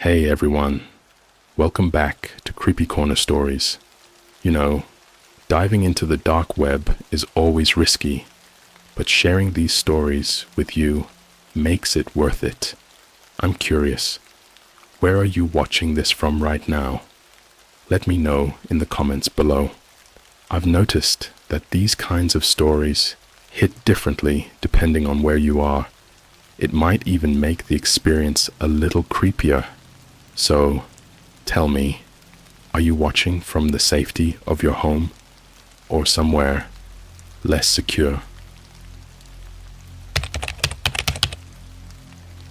Hey everyone, welcome back to CreepyCorner Stories. You know, diving into the dark web is always risky, but sharing these stories with you makes it worth it. I'm curious, where are you watching this from right now? Let me know in the comments below. I've noticed that these kinds of stories hit differently depending on where you are. It might even make the experience a little creepier. So, tell me, are you watching from the safety of your home or somewhere less secure?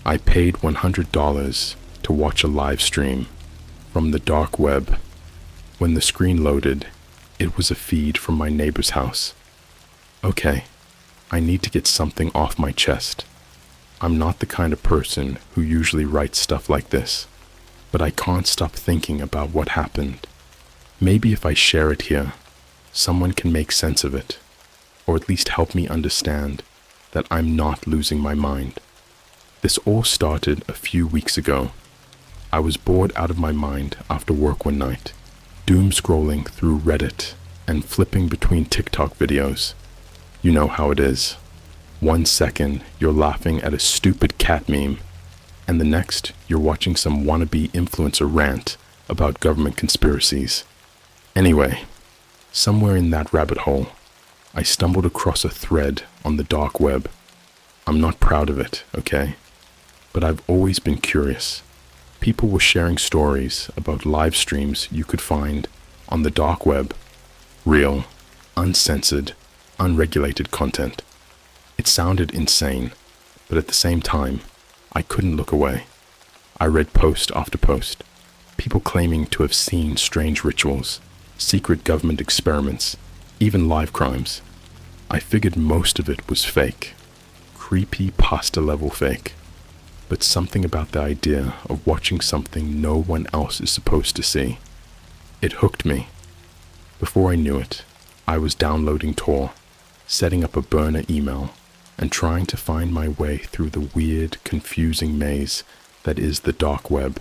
I paid $100 to watch a live stream from the dark web. When the screen loaded, it was a feed from my neighbor's house. Okay, I need to get something off my chest. I'm not the kind of person who usually writes stuff like this, but I can't stop thinking about what happened. Maybe if I share it here, someone can make sense of it, or at least help me understand that I'm not losing my mind. This all started a few weeks ago. I was bored out of my mind after work one night, doom scrolling through Reddit and flipping between TikTok videos. You know how it is. 1 second you're laughing at a stupid cat meme, and the next you're watching some wannabe influencer rant about government conspiracies. Anyway, somewhere in that rabbit hole, I stumbled across a thread on the dark web. I'm not proud of it, okay? But I've always been curious. People were sharing stories about live streams you could find on the dark web. Real, uncensored, unregulated content. It sounded insane, but at the same time, I couldn't look away. I read post after post, people claiming to have seen strange rituals, secret government experiments, even live crimes. I figured most of it was fake, creepy pasta level fake, but something about the idea of watching something no one else is supposed to see. It hooked me. Before I knew it, I was downloading Tor, setting up a burner email, and trying to find my way through the weird, confusing maze that is the dark web.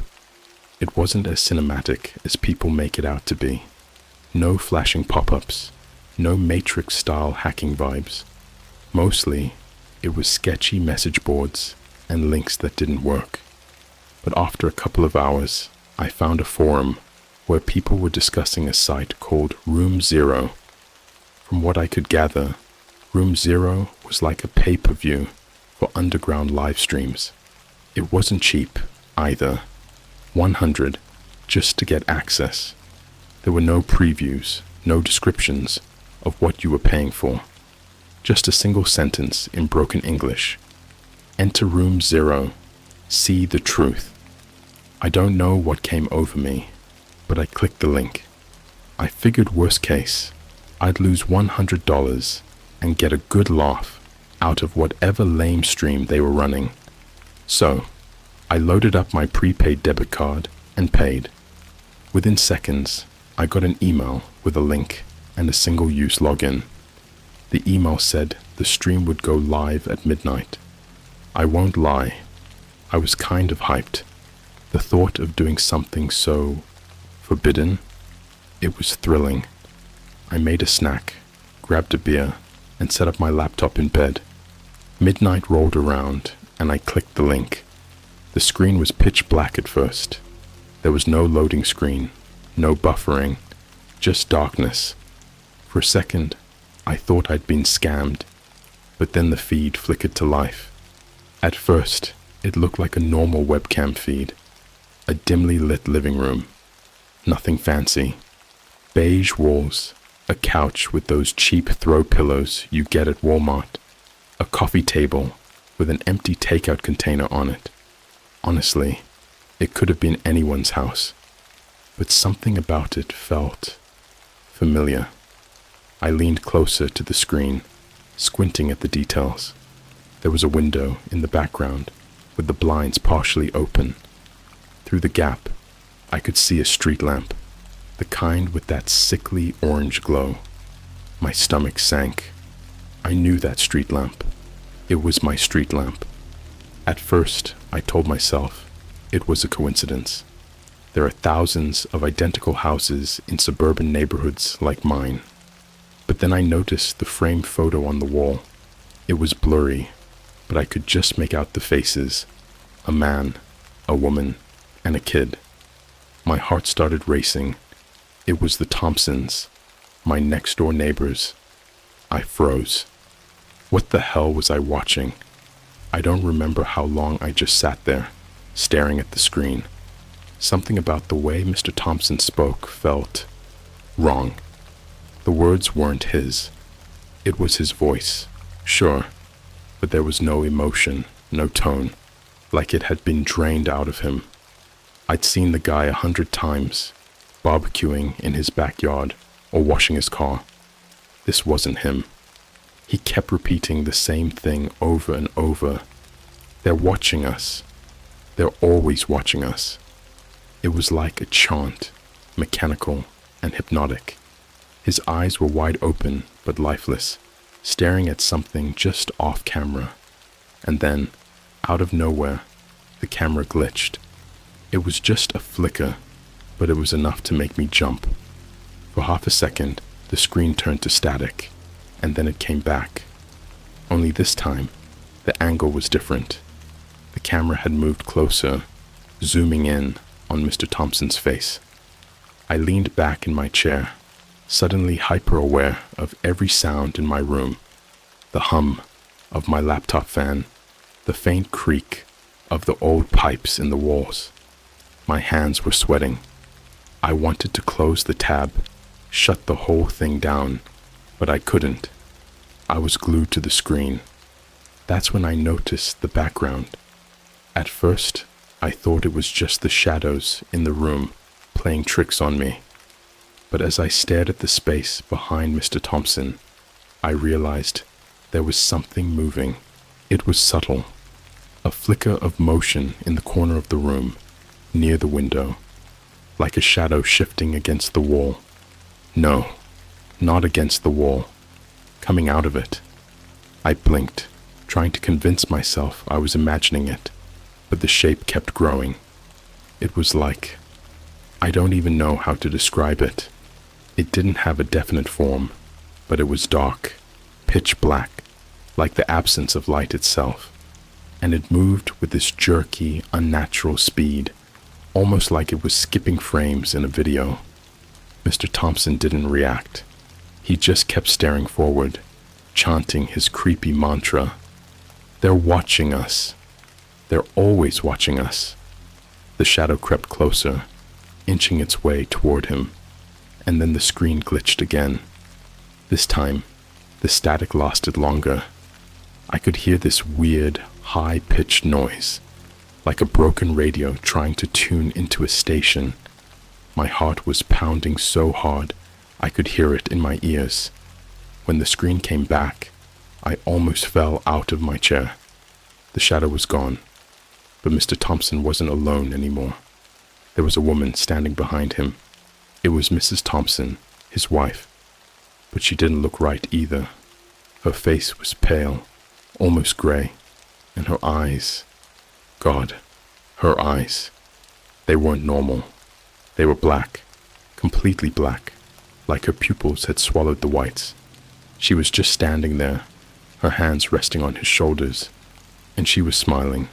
It wasn't as cinematic as people make it out to be. No flashing pop-ups, no Matrix-style hacking vibes. Mostly, it was sketchy message boards and links that didn't work. But after a couple of hours, I found a forum where people were discussing a site called Room Zero. From what I could gather, Room Zero was like a pay-per-view for underground live streams. It wasn't cheap, either. $100 just to get access. There were no previews, no descriptions of what you were paying for. Just a single sentence in broken English. Enter Room Zero. See the truth. I don't know what came over me, but I clicked the link. I figured worst case, I'd lose $100 and get a good laugh out of whatever lame stream they were running. So, I loaded up my prepaid debit card and paid. Within seconds, I got an email with a link and a single-use login. The email said the stream would go live at midnight. I won't lie, I was kind of hyped. The thought of doing something so forbidden, it was thrilling. I made a snack, grabbed a beer, and set up my laptop in bed. Midnight rolled around, and I clicked the link. The screen was pitch black at first. There was no loading screen, no buffering, just darkness. For a second, I thought I'd been scammed, but then the feed flickered to life. At first, it looked like a normal webcam feed, a dimly lit living room. Nothing fancy. Beige walls, a couch with those cheap throw pillows you get at Walmart, a coffee table with an empty takeout container on it. Honestly, it could have been anyone's house, but something about it felt familiar. I leaned closer to the screen, squinting at the details. There was a window in the background with the blinds partially open. Through the gap, I could see a street lamp, the kind with that sickly orange glow. My stomach sank. I knew that street lamp. It was my street lamp. At first, I told myself, It was a coincidence. There are thousands of identical houses in suburban neighborhoods like mine. But then I noticed the framed photo on the wall. It was blurry, but I could just make out the faces: a man, a woman, and a kid. My heart started racing. It was the Thompsons, my next-door neighbors. I froze. What the hell was I watching? I don't remember how long I just sat there, staring at the screen. Something about the way Mr. Thompson spoke felt wrong. The words weren't his. It was his voice, sure, but there was no emotion, no tone, like it had been drained out of him. I'd seen the guy 100 times, barbecuing in his backyard or washing his car. This wasn't him. He kept repeating the same thing over and over. They're watching us. They're always watching us. It was like a chant, mechanical and hypnotic. His eyes were wide open but lifeless, staring at something just off camera. And then, out of nowhere, the camera glitched. It was just a flicker, but it was enough to make me jump. For half a second, the screen turned to static, and then it came back. Only this time, the angle was different. The camera had moved closer, zooming in on Mr. Thompson's face. I leaned back in my chair, suddenly hyper-aware of every sound in my room: the hum of my laptop fan, the faint creak of the old pipes in the walls. My hands were sweating. I wanted to close the tab, shut the whole thing down, but I couldn't. I was glued to the screen. That's when I noticed the background. At first, I thought it was just the shadows in the room playing tricks on me. But as I stared at the space behind Mr. Thompson, I realized there was something moving. It was subtle, a flicker of motion in the corner of the room, near the window, like a shadow shifting against the wall. No, not against the wall, coming out of it. I blinked, trying to convince myself I was imagining it, but the shape kept growing. It was like, I don't even know how to describe it. It didn't have a definite form, but it was dark, pitch black, like the absence of light itself. And it moved with this jerky, unnatural speed, almost like it was skipping frames in a video. Mr. Thompson didn't react. He just kept staring forward, chanting his creepy mantra. They're watching us. They're always watching us. The shadow crept closer, inching its way toward him, and then the screen glitched again. This time, the static lasted longer. I could hear this weird, high-pitched noise, like a broken radio trying to tune into a station. My heart was pounding so hard, I could hear it in my ears. When the screen came back, I almost fell out of my chair. The shadow was gone, but Mr. Thompson wasn't alone anymore. There was a woman standing behind him. It was Mrs. Thompson, his wife, but she didn't look right either. Her face was pale, almost gray, and her eyes, God, her eyes, they weren't normal. They were black, completely black, like her pupils had swallowed the whites. She was just standing there, her hands resting on his shoulders, and she was smiling.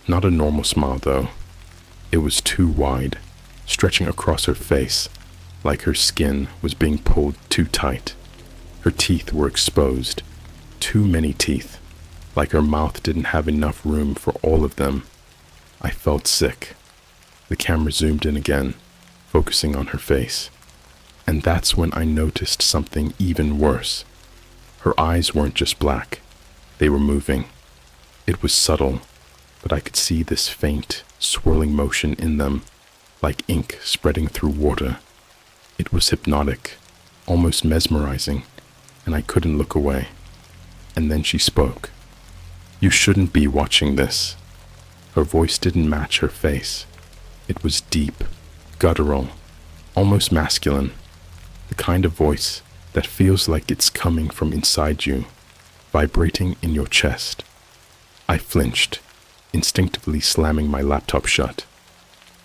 Not a normal smile, though. It was too wide, stretching across her face, like her skin was being pulled too tight. Her teeth were exposed, too many teeth, like her mouth didn't have enough room for all of them. I felt sick. The camera zoomed in again, focusing on her face. And that's when I noticed something even worse. Her eyes weren't just black, they were moving. It was subtle, but I could see this faint, swirling motion in them, like ink spreading through water. It was hypnotic, almost mesmerizing, and I couldn't look away. And then she spoke. "You shouldn't be watching this." Her voice didn't match her face. It was deep, guttural, almost masculine, the kind of voice that feels like it's coming from inside you, vibrating in your chest. I flinched, instinctively slamming my laptop shut.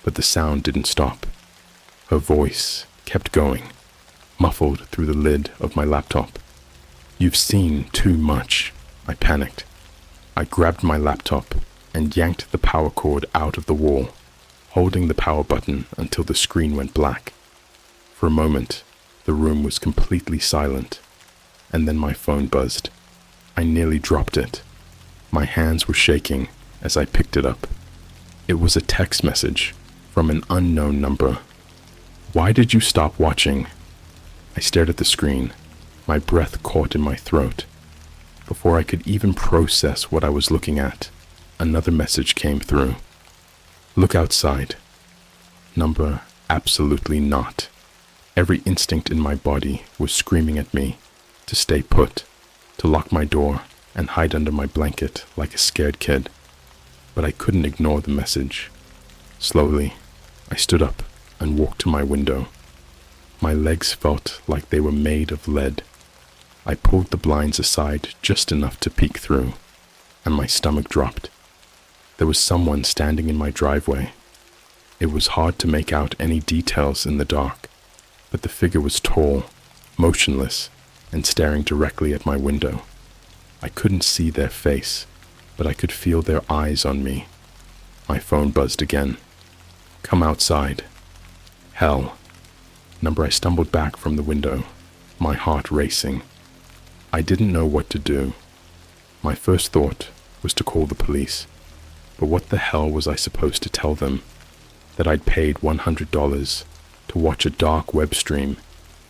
But the sound didn't stop. Her voice kept going, muffled through the lid of my laptop. "You've seen too much," I panicked. I grabbed my laptop and yanked the power cord out of the wall, holding the power button until the screen went black. For a moment, the room was completely silent, and then my phone buzzed. I nearly dropped it. My hands were shaking as I picked it up. It was a text message from an unknown number. "Why did you stop watching?" I stared at the screen, my breath caught in my throat. Before I could even process what I was looking at, another message came through. "Look outside." Number absolutely not. Every instinct in my body was screaming at me to stay put, to lock my door and hide under my blanket like a scared kid. But I couldn't ignore the message. Slowly, I stood up and walked to my window. My legs felt like they were made of lead. I pulled the blinds aside just enough to peek through, and my stomach dropped. There was someone standing in my driveway. It was hard to make out any details in the dark, but the figure was tall, motionless, and staring directly at my window. I couldn't see their face, but I could feel their eyes on me. My phone buzzed again. "Come outside." Hell. Number. I stumbled back from the window, my heart racing. I didn't know what to do. My first thought was to call the police, but what the hell was I supposed to tell them? That I'd paid $100 to watch a dark web stream,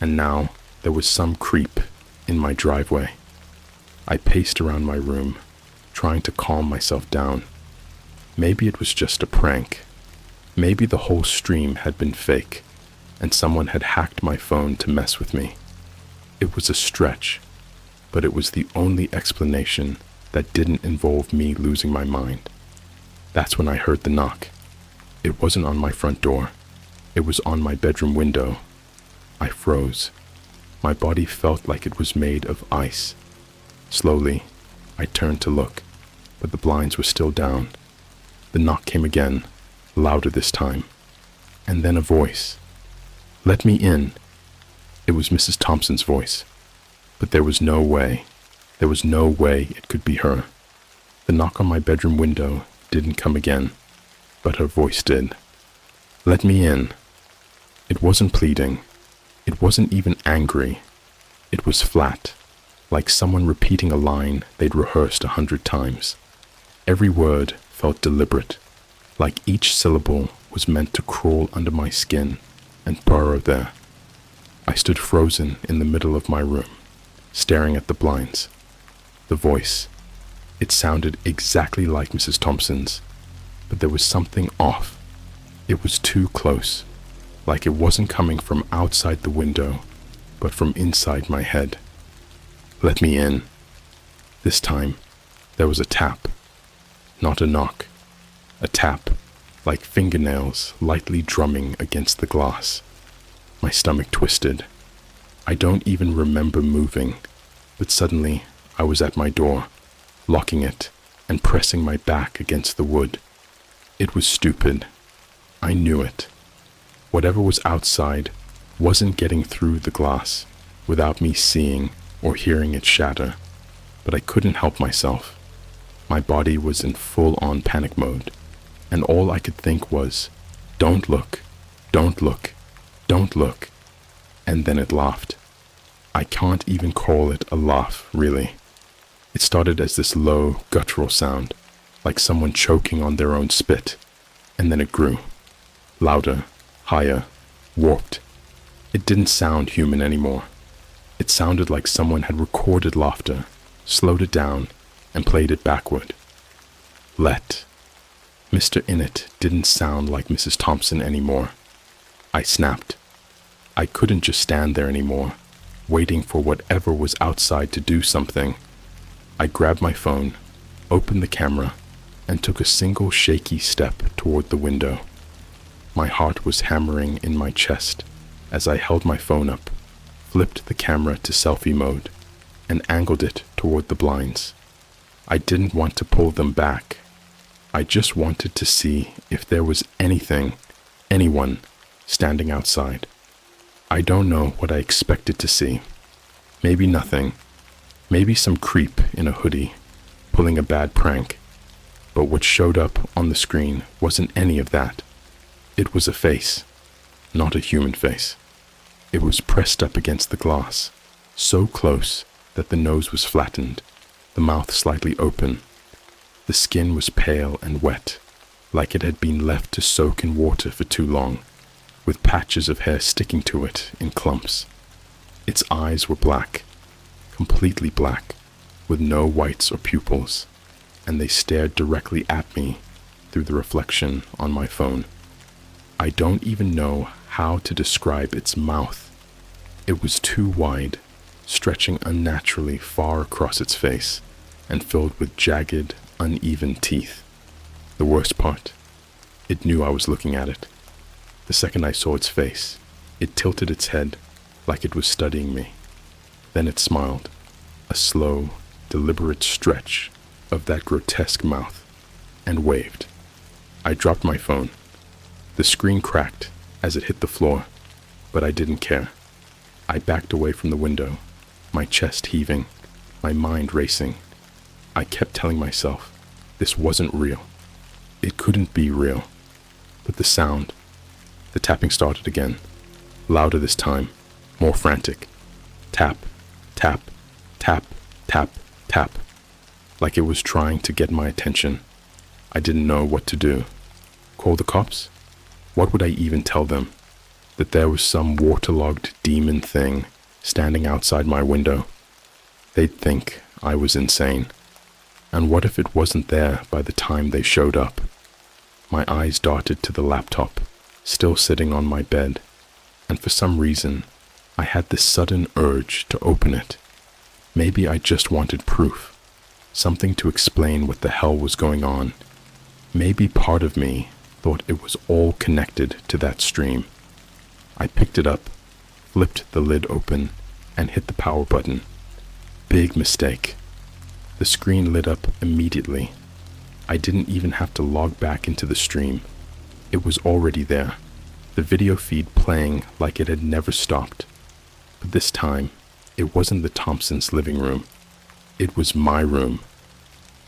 and now there was some creep in my driveway. I paced around my room, trying to calm myself down. Maybe it was just a prank. Maybe the whole stream had been fake, and someone had hacked my phone to mess with me. It was a stretch, but it was the only explanation that didn't involve me losing my mind. That's when I heard the knock. It wasn't on my front door. It was on my bedroom window. I froze. My body felt like it was made of ice. Slowly, I turned to look, but the blinds were still down. The knock came again, louder this time, and then a voice. "Let me in." It was Mrs. Thompson's voice, but there was no way it could be her. The knock on my bedroom window didn't come again, but her voice did. "Let me in." It wasn't pleading. It wasn't even angry. It was flat, like someone repeating a line they'd rehearsed 100 times. Every word felt deliberate, like each syllable was meant to crawl under my skin and burrow there. I stood frozen in the middle of my room, staring at the blinds. The voice, it sounded exactly like Mrs. Thompson's, but there was something off. It was too close, like it wasn't coming from outside the window, but from inside my head. "Let me in." This time, there was a tap, not a knock. A tap, like fingernails lightly drumming against the glass. My stomach twisted. I don't even remember moving, but suddenly I was at my door, locking it and pressing my back against the wood. It was stupid. I knew it. Whatever was outside wasn't getting through the glass without me seeing or hearing it shatter, but I couldn't help myself. My body was in full-on panic mode, and all I could think was, "Don't look, don't look, don't look." And then it laughed. I can't even call it a laugh, really. It started as this low, guttural sound, like someone choking on their own spit, and then it grew. Louder, higher, warped. It didn't sound human anymore. It sounded like someone had recorded laughter, slowed it down, and played it backward. Let. Mr. Innit didn't sound like Mrs. Thompson anymore. I snapped. I couldn't just stand there anymore, waiting for whatever was outside to do something. I grabbed my phone, opened the camera, and took a single shaky step toward the window. My heart was hammering in my chest as I held my phone up, flipped the camera to selfie mode, and angled it toward the blinds. I didn't want to pull them back. I just wanted to see if there was anyone, standing outside. I don't know what I expected to see. Maybe nothing. Maybe some creep in a hoodie, pulling a bad prank. But what showed up on the screen wasn't any of that. It was a face, not a human face. It was pressed up against the glass, so close that the nose was flattened, the mouth slightly open. The skin was pale and wet, like it had been left to soak in water for too long, with patches of hair sticking to it in clumps. Its eyes were black, completely black, with no whites or pupils, and they stared directly at me through the reflection on my phone. I don't even know how to describe its mouth. It was too wide, stretching unnaturally far across its face, and filled with jagged, uneven teeth. The worst part, it knew I was looking at it. The second I saw its face, it tilted its head like it was studying me. Then it smiled, a slow, deliberate stretch of that grotesque mouth, and waved. I dropped my phone. The screen cracked as it hit the floor, but I didn't care. I backed away from the window, my chest heaving, my mind racing. I kept telling myself this wasn't real. It couldn't be real. But the tapping started again, louder this time, more frantic. Tap, tap, tap, tap, tap, like it was trying to get my attention. I didn't know what to do. Call the cops? What would I even tell them? That there was some waterlogged demon thing standing outside my window? They'd think I was insane. And what if it wasn't there by the time they showed up? My eyes darted to the laptop, still sitting on my bed, and for some reason, I had this sudden urge to open it. Maybe I just wanted proof, something to explain what the hell was going on. Maybe part of me thought it was all connected to that stream. I picked it up, flipped the lid open, and hit the power button. Big mistake. The screen lit up immediately. I didn't even have to log back into the stream. It was already there, the video feed playing like it had never stopped. But this time, it wasn't the Thompsons' living room. It was my room.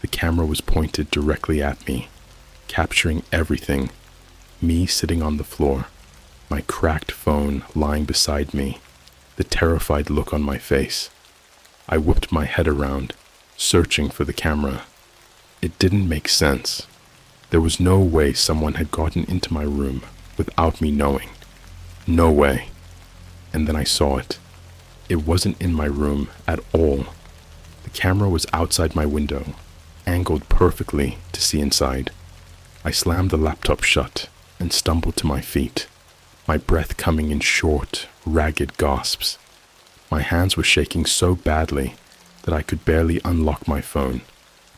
The camera was pointed directly at me, capturing everything. Me sitting on the floor, my cracked phone lying beside me, the terrified look on my face. I whipped my head around, searching for the camera. It didn't make sense. There was no way someone had gotten into my room without me knowing. No way. And then I saw it. It wasn't in my room at all. The camera was outside my window, angled perfectly to see inside. I slammed the laptop shut and stumbled to my feet, my breath coming in short, ragged gasps. My hands were shaking so badly that I could barely unlock my phone,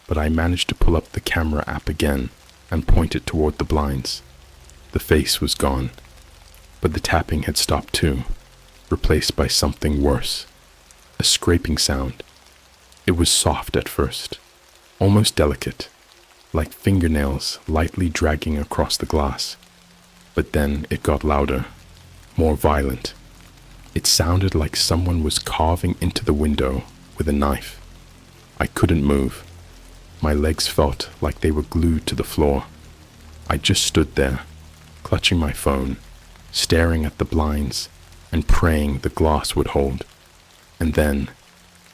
but I managed to pull up the camera app again and point it toward the blinds. The face was gone, but the tapping had stopped too, replaced by something worse, a scraping sound. It was soft at first, almost delicate, like fingernails lightly dragging across the glass. But then it got louder, more violent. It sounded like someone was carving into the window with a knife. I couldn't move. My legs felt like they were glued to the floor. I just stood there, clutching my phone, staring at the blinds, and praying the glass would hold. And then,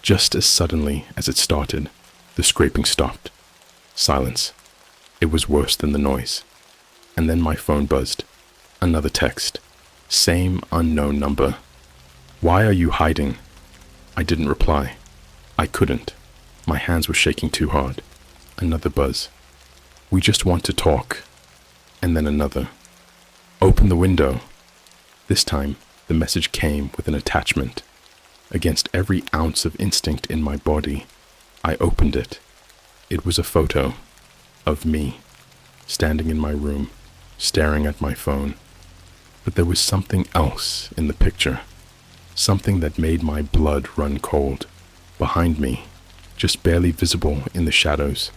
just as suddenly as it started, the scraping stopped. Silence. It was worse than the noise. And then my phone buzzed. Another text. Same unknown number. Why are you hiding? I didn't reply. I couldn't. My hands were shaking too hard. Another buzz. We just want to talk. And then another. Open the window. This time, the message came with an attachment. Against every ounce of instinct in my body, I opened it. It was a photo of me, standing in my room, staring at my phone. But there was something else in the picture, something that made my blood run cold. Behind me, just barely visible in the shadows,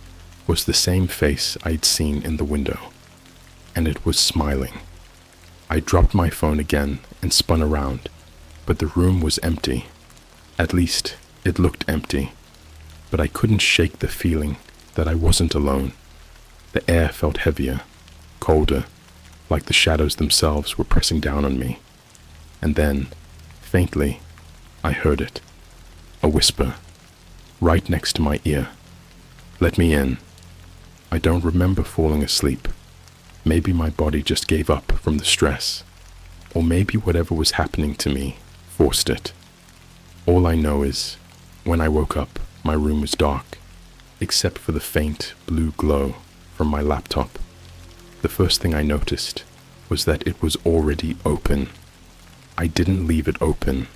was the same face I'd seen in the window, and it was smiling. I dropped my phone again and spun around, but the room was empty. At least, it looked empty, but I couldn't shake the feeling that I wasn't alone. The air felt heavier, colder, like the shadows themselves were pressing down on me. And then, faintly, I heard it. A whisper, right next to my ear. "Let me in." I don't remember falling asleep. Maybe my body just gave up from the stress, or maybe whatever was happening to me forced it. All I know is, when I woke up, my room was dark, except for the faint blue glow from my laptop. The first thing I noticed was that it was already open. I didn't leave it open.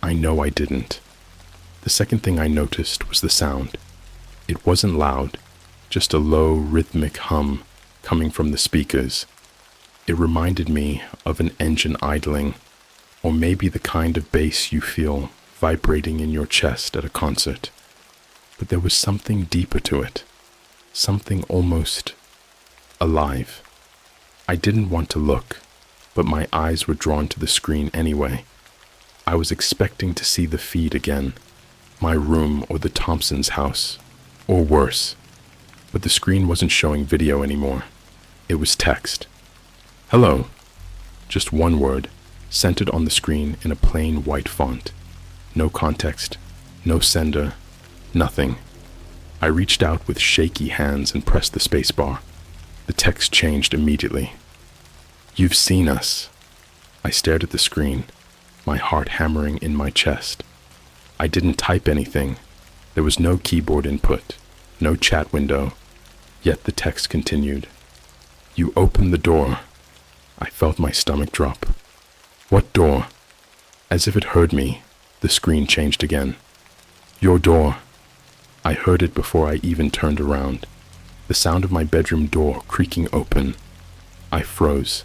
I know I didn't. The second thing I noticed was the sound. It wasn't loud, just a low rhythmic hum coming from the speakers. It reminded me of an engine idling, or maybe the kind of bass you feel vibrating in your chest at a concert. But there was something deeper to it, something almost alive. I didn't want to look, but my eyes were drawn to the screen anyway. I was expecting to see the feed again, my room or the Thompsons' house, or worse. But the screen wasn't showing video anymore. It was text. "Hello." Just one word, centered on the screen in a plain white font. No context, no sender, nothing. I reached out with shaky hands and pressed the spacebar. The text changed immediately. "You've seen us." I stared at the screen, my heart hammering in my chest. I didn't type anything. There was no keyboard input, no chat window. Yet the text continued. "You opened the door." I felt my stomach drop. "What door?" As if it heard me, the screen changed again. "Your door." I heard it before I even turned around. The sound of my bedroom door creaking open. I froze.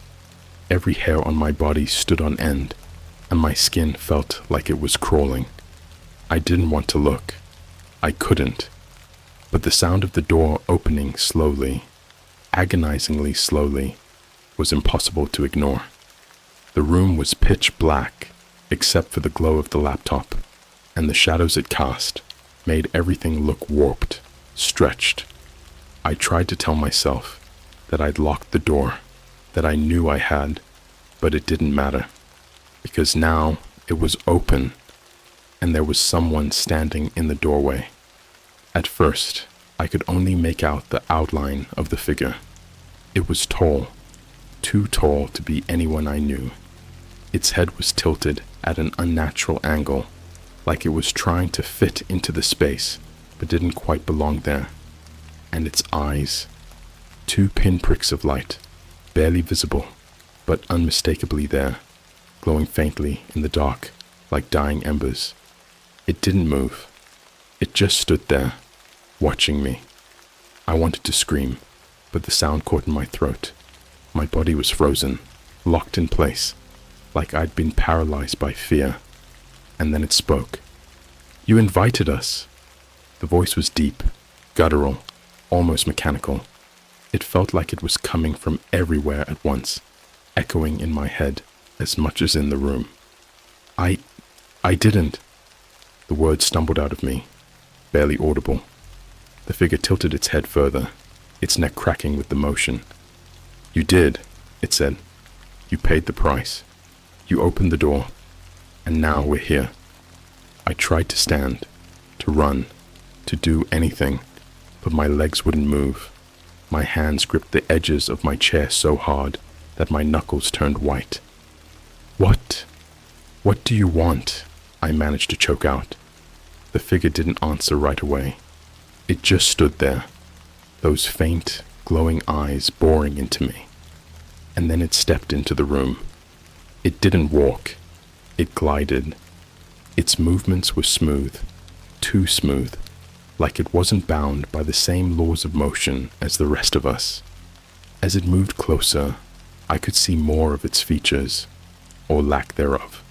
Every hair on my body stood on end, and my skin felt like it was crawling. I didn't want to look. I couldn't. But the sound of the door opening slowly, agonizingly slowly, was impossible to ignore. The room was pitch black, except for the glow of the laptop, and the shadows it cast made everything look warped, stretched. I tried to tell myself that I'd locked the door, that I knew I had, but it didn't matter, because now it was open, and there was someone standing in the doorway. At first, I could only make out the outline of the figure. It was tall, too tall to be anyone I knew. Its head was tilted at an unnatural angle, like it was trying to fit into the space, but didn't quite belong there. And its eyes, two pinpricks of light, barely visible, but unmistakably there, glowing faintly in the dark, like dying embers. It didn't move. It just stood there, watching me. I wanted to scream, but the sound caught in my throat. My body was frozen, locked in place, like I'd been paralyzed by fear. And then it spoke. "You invited us." The voice was deep, guttural, almost mechanical. It felt like it was coming from everywhere at once, echoing in my head as much as in the room. I didn't." The words stumbled out of me, barely audible. The figure tilted its head further, its neck cracking with the motion. "You did," it said. "You paid the price. You opened the door, and now we're here." I tried to stand, to run, to do anything, but my legs wouldn't move. My hands gripped the edges of my chair so hard that my knuckles turned white. What do you want?" I managed to choke out. The figure didn't answer right away. It just stood there, those faint, glowing eyes boring into me. And then it stepped into the room. It didn't walk. It glided. Its movements were smooth, too smooth, like it wasn't bound by the same laws of motion as the rest of us. As it moved closer, I could see more of its features, or lack thereof.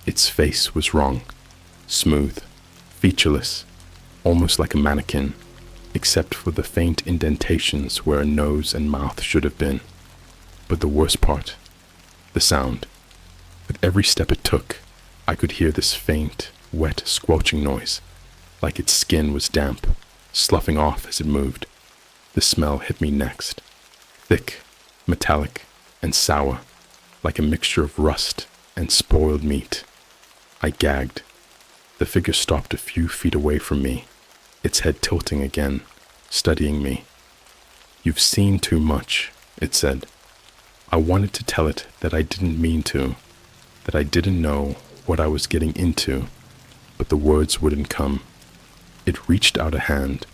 Its face was wrong, smooth, featureless, almost like a mannequin. except for the faint indentations where a nose and mouth should have been. But the worst part, the sound. With every step it took, I could hear this faint, wet, squelching noise, like its skin was damp, sloughing off as it moved. The smell hit me next, thick, metallic, and sour, like a mixture of rust and spoiled meat. I gagged. The figure stopped a few feet away from me, its head tilting again, studying me. "You've seen too much," it said. I wanted to tell it that I didn't mean to, that I didn't know what I was getting into, but the words wouldn't come. It reached out a hand,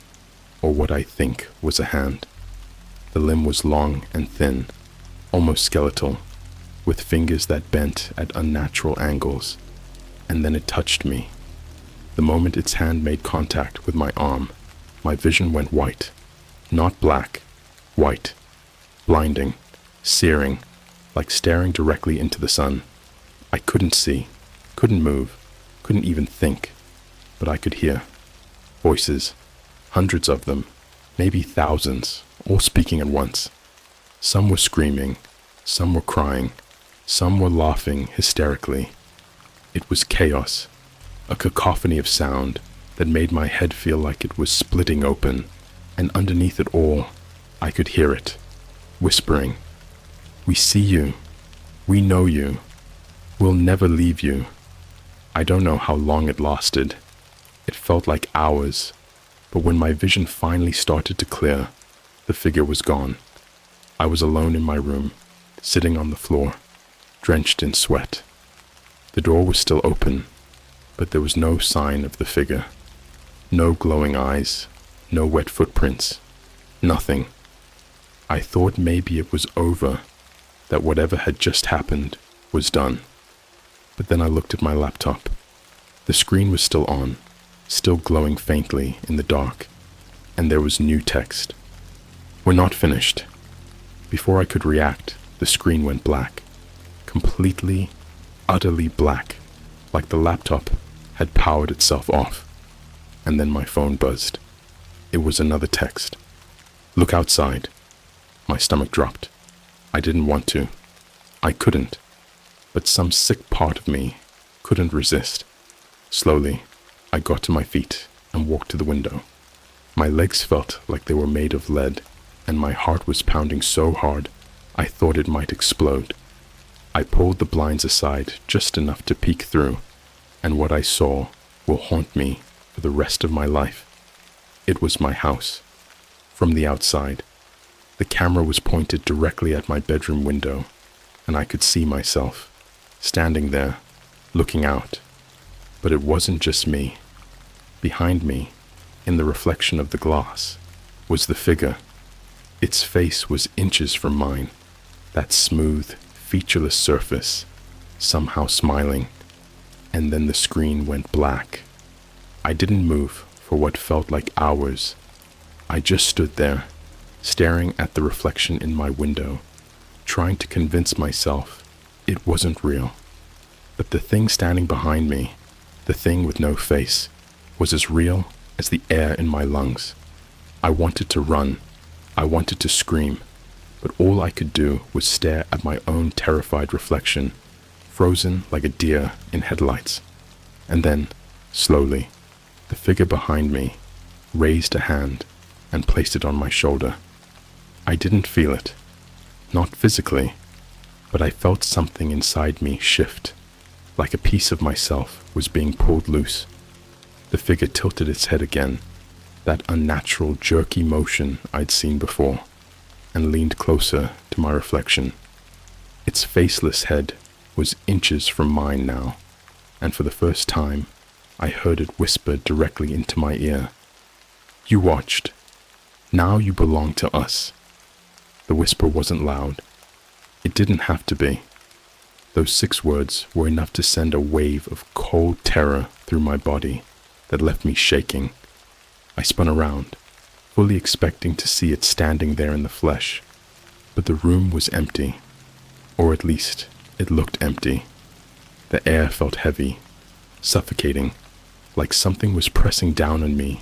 or what I think was a hand. The limb was long and thin, almost skeletal, with fingers that bent at unnatural angles, and then it touched me. The moment its hand made contact with my arm, my vision went white. Not black, white, blinding, searing, like staring directly into the sun. I couldn't see, couldn't move, couldn't even think, but I could hear. Voices, hundreds of them, maybe thousands, all speaking at once. Some were screaming, some were crying, some were laughing hysterically. It was chaos, a cacophony of sound that made my head feel like it was splitting open, and underneath it all, I could hear it, whispering, "We see you. We know you. We'll never leave you." I don't know how long it lasted. It felt like hours, but when my vision finally started to clear, the figure was gone. I was alone in my room, sitting on the floor, drenched in sweat. The door was still open, but there was no sign of the figure. No glowing eyes, no wet footprints, nothing. I thought maybe it was over, that whatever had just happened was done. But then I looked at my laptop. The screen was still on, still glowing faintly in the dark, and there was new text. "We're not finished." Before I could react, the screen went black. Completely, utterly black, like the laptop had powered itself off. And then my phone buzzed. It was another text. "Look outside." My stomach dropped. I didn't want to. I couldn't. But some sick part of me couldn't resist. Slowly, I got to my feet and walked to the window. My legs felt like they were made of lead, and my heart was pounding so hard I thought it might explode. I pulled the blinds aside just enough to peek through, and what I saw will haunt me for the rest of my life. It was my house. From the outside, the camera was pointed directly at my bedroom window, and I could see myself, standing there, looking out. But it wasn't just me. Behind me, in the reflection of the glass, was the figure. Its face was inches from mine, that smooth, featureless surface, somehow smiling, and then the screen went black. I didn't move for what felt like hours. I just stood there, staring at the reflection in my window, trying to convince myself it wasn't real. But the thing standing behind me, the thing with no face, was as real as the air in my lungs. I wanted to run. I wanted to scream, but all I could do was stare at my own terrified reflection, frozen like a deer in headlights. And then, slowly, the figure behind me raised a hand and placed it on my shoulder. I didn't feel it, not physically, but I felt something inside me shift, like a piece of myself was being pulled loose. The figure tilted its head again, that unnatural jerky motion I'd seen before, and leaned closer to my reflection. Its faceless head was inches from mine now, and for the first time, I heard it whisper directly into my ear. "You watched. Now you belong to us." The whisper wasn't loud. It didn't have to be. Those 6 words were enough to send a wave of cold terror through my body that left me shaking. I spun around, fully expecting to see it standing there in the flesh, but the room was empty, or at least it looked empty. The air felt heavy, suffocating, like something was pressing down on me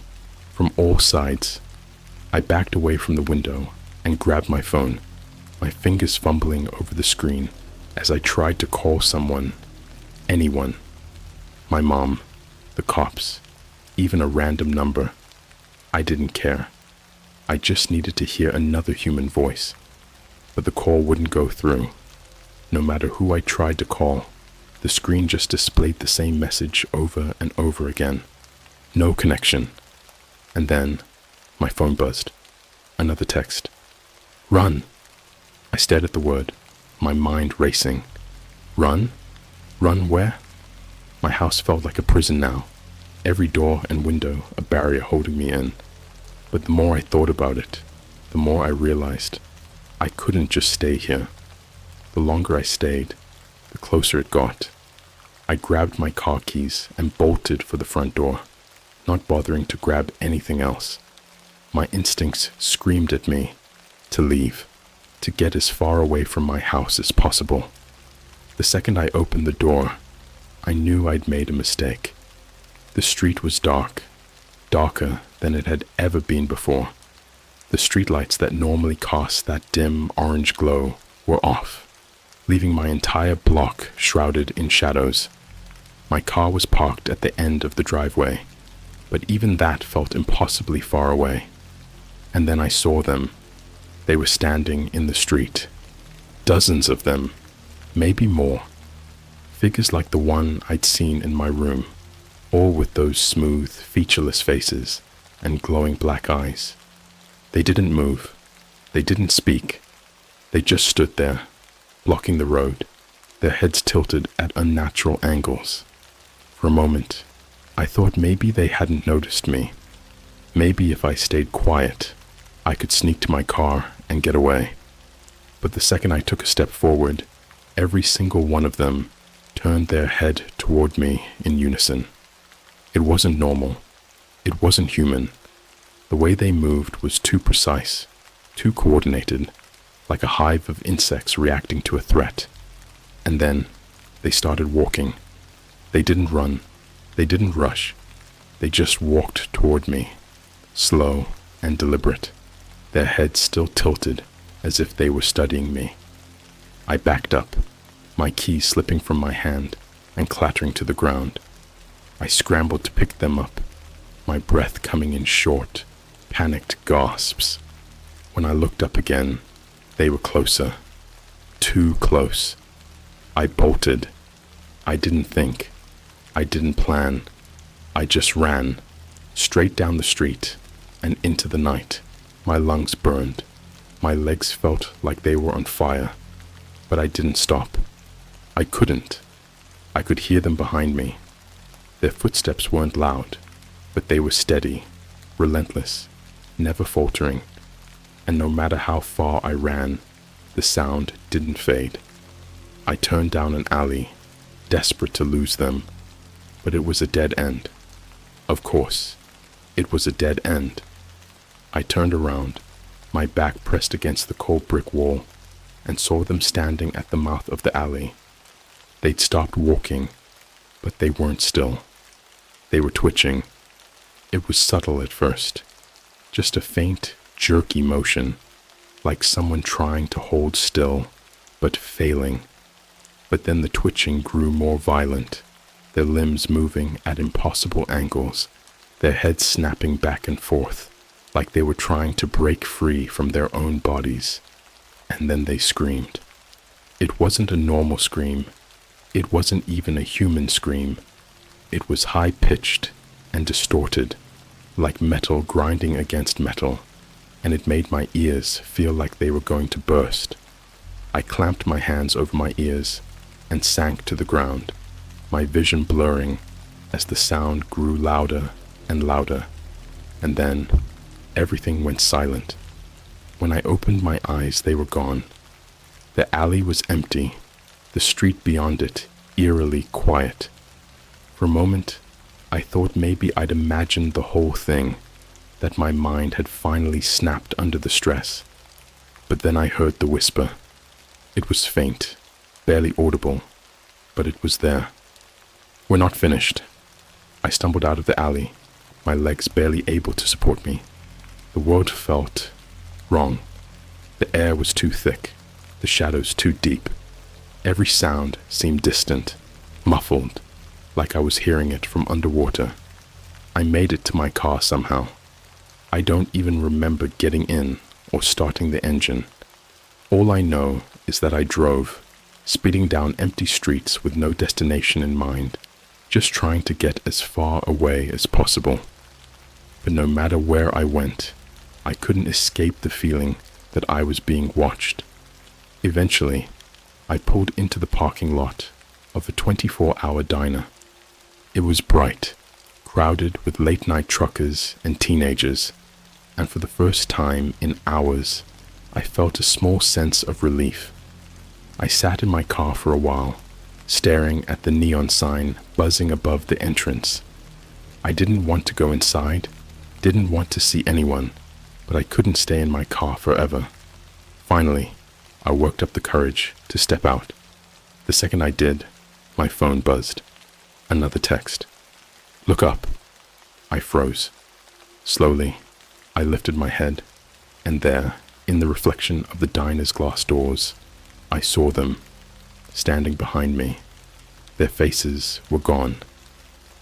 from all sides, I backed away from the window and grabbed my phone, my fingers fumbling over the screen as I tried to call someone, anyone. My mom, the cops, even a random number. I didn't care. I just needed to hear another human voice. But the call wouldn't go through. No matter who I tried to call, the screen just displayed the same message over and over again. No connection. And then, my phone buzzed. Another text. Run! I stared at the word, my mind racing. Run? Run where? My house felt like a prison now. Every door and window a barrier holding me in. But the more I thought about it, the more I realized I couldn't just stay here. The longer I stayed, the closer it got. I grabbed my car keys and bolted for the front door, not bothering to grab anything else. My instincts screamed at me to leave, to get as far away from my house as possible. The second I opened the door, I knew I'd made a mistake. The street was dark, darker than it had ever been before. The streetlights that normally cast that dim orange glow were off, leaving my entire block shrouded in shadows. My car was parked at the end of the driveway, but even that felt impossibly far away. And then I saw them. They were standing in the street. Dozens of them, maybe more. Figures like the one I'd seen in my room, all with those smooth, featureless faces and glowing black eyes. They didn't move. They didn't speak. They just stood there, blocking the road, their heads tilted at unnatural angles. For a moment, I thought maybe they hadn't noticed me. Maybe if I stayed quiet, I could sneak to my car and get away. But the second I took a step forward, every single one of them turned their head toward me in unison. It wasn't normal. It wasn't human. The way they moved was too precise, too coordinated, like a hive of insects reacting to a threat. And then they started walking. They didn't run. They didn't rush. They just walked toward me, slow and deliberate, their heads still tilted as if they were studying me. I backed up, my keys slipping from my hand and clattering to the ground. I scrambled to pick them up, my breath coming in short, panicked gasps. When I looked up again, they were closer. Too close. I bolted. I didn't think. I didn't plan. I just ran, straight down the street and into the night. My lungs burned. My legs felt like they were on fire. But I didn't stop. I couldn't. I could hear them behind me. Their footsteps weren't loud, but they were steady, relentless, never faltering. And no matter how far I ran, the sound didn't fade. I turned down an alley, desperate to lose them, but it was a dead end. Of course, it was a dead end. I turned around, my back pressed against the cold brick wall, and saw them standing at the mouth of the alley. They'd stopped walking, but they weren't still. They were twitching. It was subtle at first, just a faint, jerky motion, like someone trying to hold still, but failing. But then the twitching grew more violent, their limbs moving at impossible angles, their heads snapping back and forth, like they were trying to break free from their own bodies. And then they screamed. It wasn't a normal scream. It wasn't even a human scream. It was high-pitched and distorted, like metal grinding against metal, and it made my ears feel like they were going to burst. I clamped my hands over my ears and sank to the ground, my vision blurring as the sound grew louder and louder. And then everything went silent. When I opened my eyes, they were gone. The alley was empty, the street beyond it eerily quiet. For a moment, I thought maybe I'd imagined the whole thing, that my mind had finally snapped under the stress. But then I heard the whisper. It was faint, barely audible, but it was there. We're not finished. I stumbled out of the alley, my legs barely able to support me. The The world felt wrong. The air was too thick, the shadows too deep. Every sound seemed distant, muffled, like I was hearing it from underwater. I made it to my car somehow. I don't even remember getting in or starting the engine. All I know is that I drove, speeding down empty streets with no destination in mind, just trying to get as far away as possible. But no matter where I went, I couldn't escape the feeling that I was being watched. Eventually, I pulled into the parking lot of a 24-hour diner. It was bright, crowded with late-night truckers and teenagers, and for the first time in hours, I felt a small sense of relief. I sat in my car for a while, staring at the neon sign buzzing above the entrance. I didn't want to go inside, didn't want to see anyone, but I couldn't stay in my car forever. Finally, I worked up the courage to step out. The second I did, my phone buzzed. Another text. "Look up." I froze. Slowly, I lifted my head, and there, in the reflection of the diner's glass doors, I saw them, standing behind me. Their faces were gone,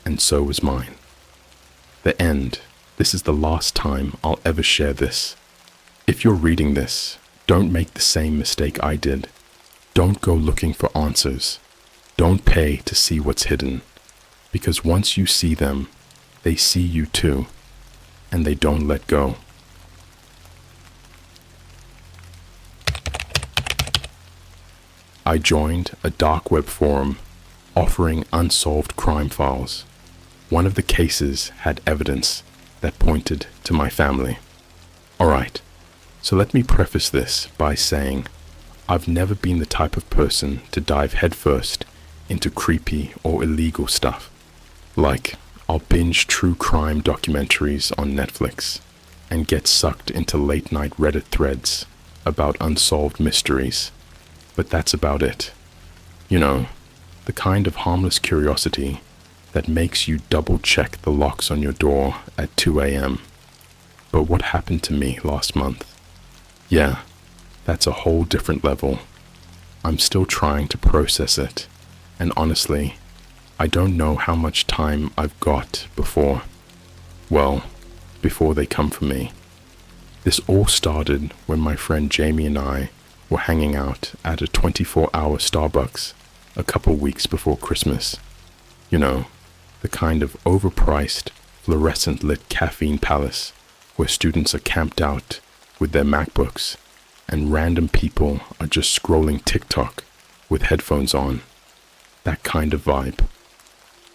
and so was mine. The end. This is the last time I'll ever share this. If you're reading this, don't make the same mistake I did. Don't go looking for answers. Don't pay to see what's hidden, because once you see them, they see you too, and they don't let go. I joined a dark web forum offering unsolved crime files. One of the cases had evidence that pointed to my family. Alright, so let me preface this by saying I've never been the type of person to dive headfirst into creepy or illegal stuff. Like, I'll binge true crime documentaries on Netflix and get sucked into late-night Reddit threads about unsolved mysteries. But that's about it. You know, the kind of harmless curiosity that makes you double-check the locks on your door at 2 a.m. But what happened to me last month? Yeah, that's a whole different level. I'm still trying to process it, and honestly, I don't know how much time I've got before they come for me. This all started when my friend Jamie and I were hanging out at a 24-hour Starbucks a couple weeks before Christmas. You know, the kind of overpriced, fluorescent-lit caffeine palace where students are camped out with their MacBooks and random people are just scrolling TikTok with headphones on. That kind of vibe.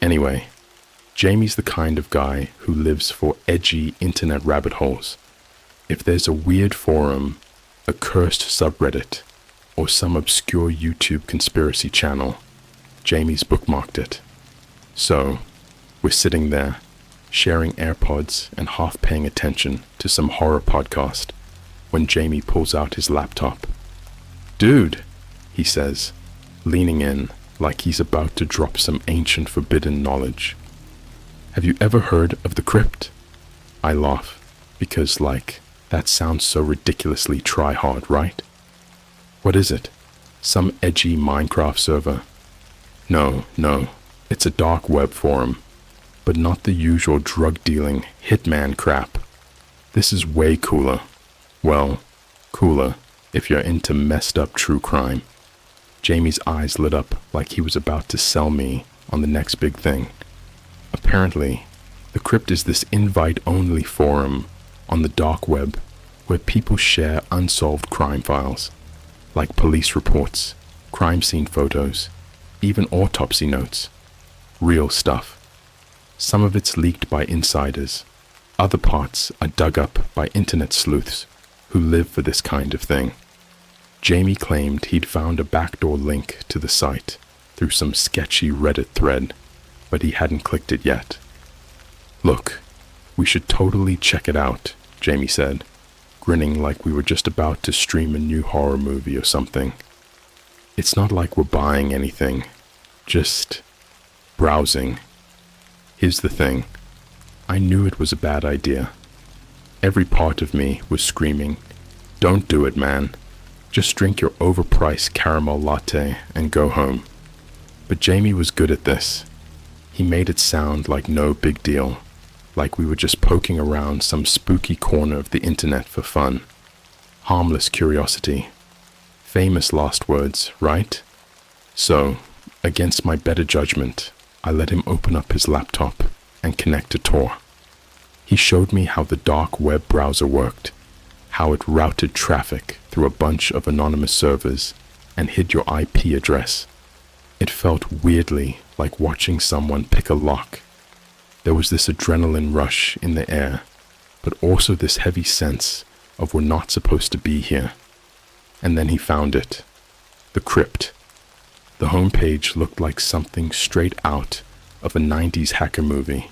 Anyway, Jamie's the kind of guy who lives for edgy internet rabbit holes. If there's a weird forum, a cursed subreddit, or some obscure YouTube conspiracy channel, Jamie's bookmarked it. So, we're sitting there, sharing AirPods and half paying attention to some horror podcast, when Jamie pulls out his laptop. "Dude," he says, leaning in like he's about to drop some ancient forbidden knowledge. "Have you ever heard of the crypt?" I laugh, because that sounds so ridiculously try-hard, right? "What is it? Some edgy Minecraft server?" No, it's a dark web forum, but not the usual drug-dealing hitman crap. This is way cooler. Well, cooler if you're into messed up true crime. Jamie's eyes lit up like he was about to sell me on the next big thing. Apparently, the crypt is this invite-only forum on the dark web where people share unsolved crime files, like police reports, crime scene photos, even autopsy notes. Real stuff. Some of it's leaked by insiders. Other parts are dug up by internet sleuths who live for this kind of thing. Jamie claimed he'd found a backdoor link to the site through some sketchy Reddit thread, but he hadn't clicked it yet. "Look, we should totally check it out," Jamie said, grinning like we were just about to stream a new horror movie or something. "It's not like we're buying anything, just browsing. Here's the thing, I knew it was a bad idea. Every part of me was screaming, "Don't do it, man. Just drink your overpriced caramel latte and go home." But Jamie was good at this. He made it sound like no big deal, like we were just poking around some spooky corner of the internet for fun. Harmless curiosity. Famous last words, right? So, against my better judgment, I let him open up his laptop and connect to Tor. He showed me how the dark web browser worked, how it routed traffic through a bunch of anonymous servers and hid your IP address. It felt weirdly like watching someone pick a lock. There was this adrenaline rush in the air, but also this heavy sense of we're not supposed to be here. And then he found it. The crypt. The homepage looked like something straight out of a 90s hacker movie.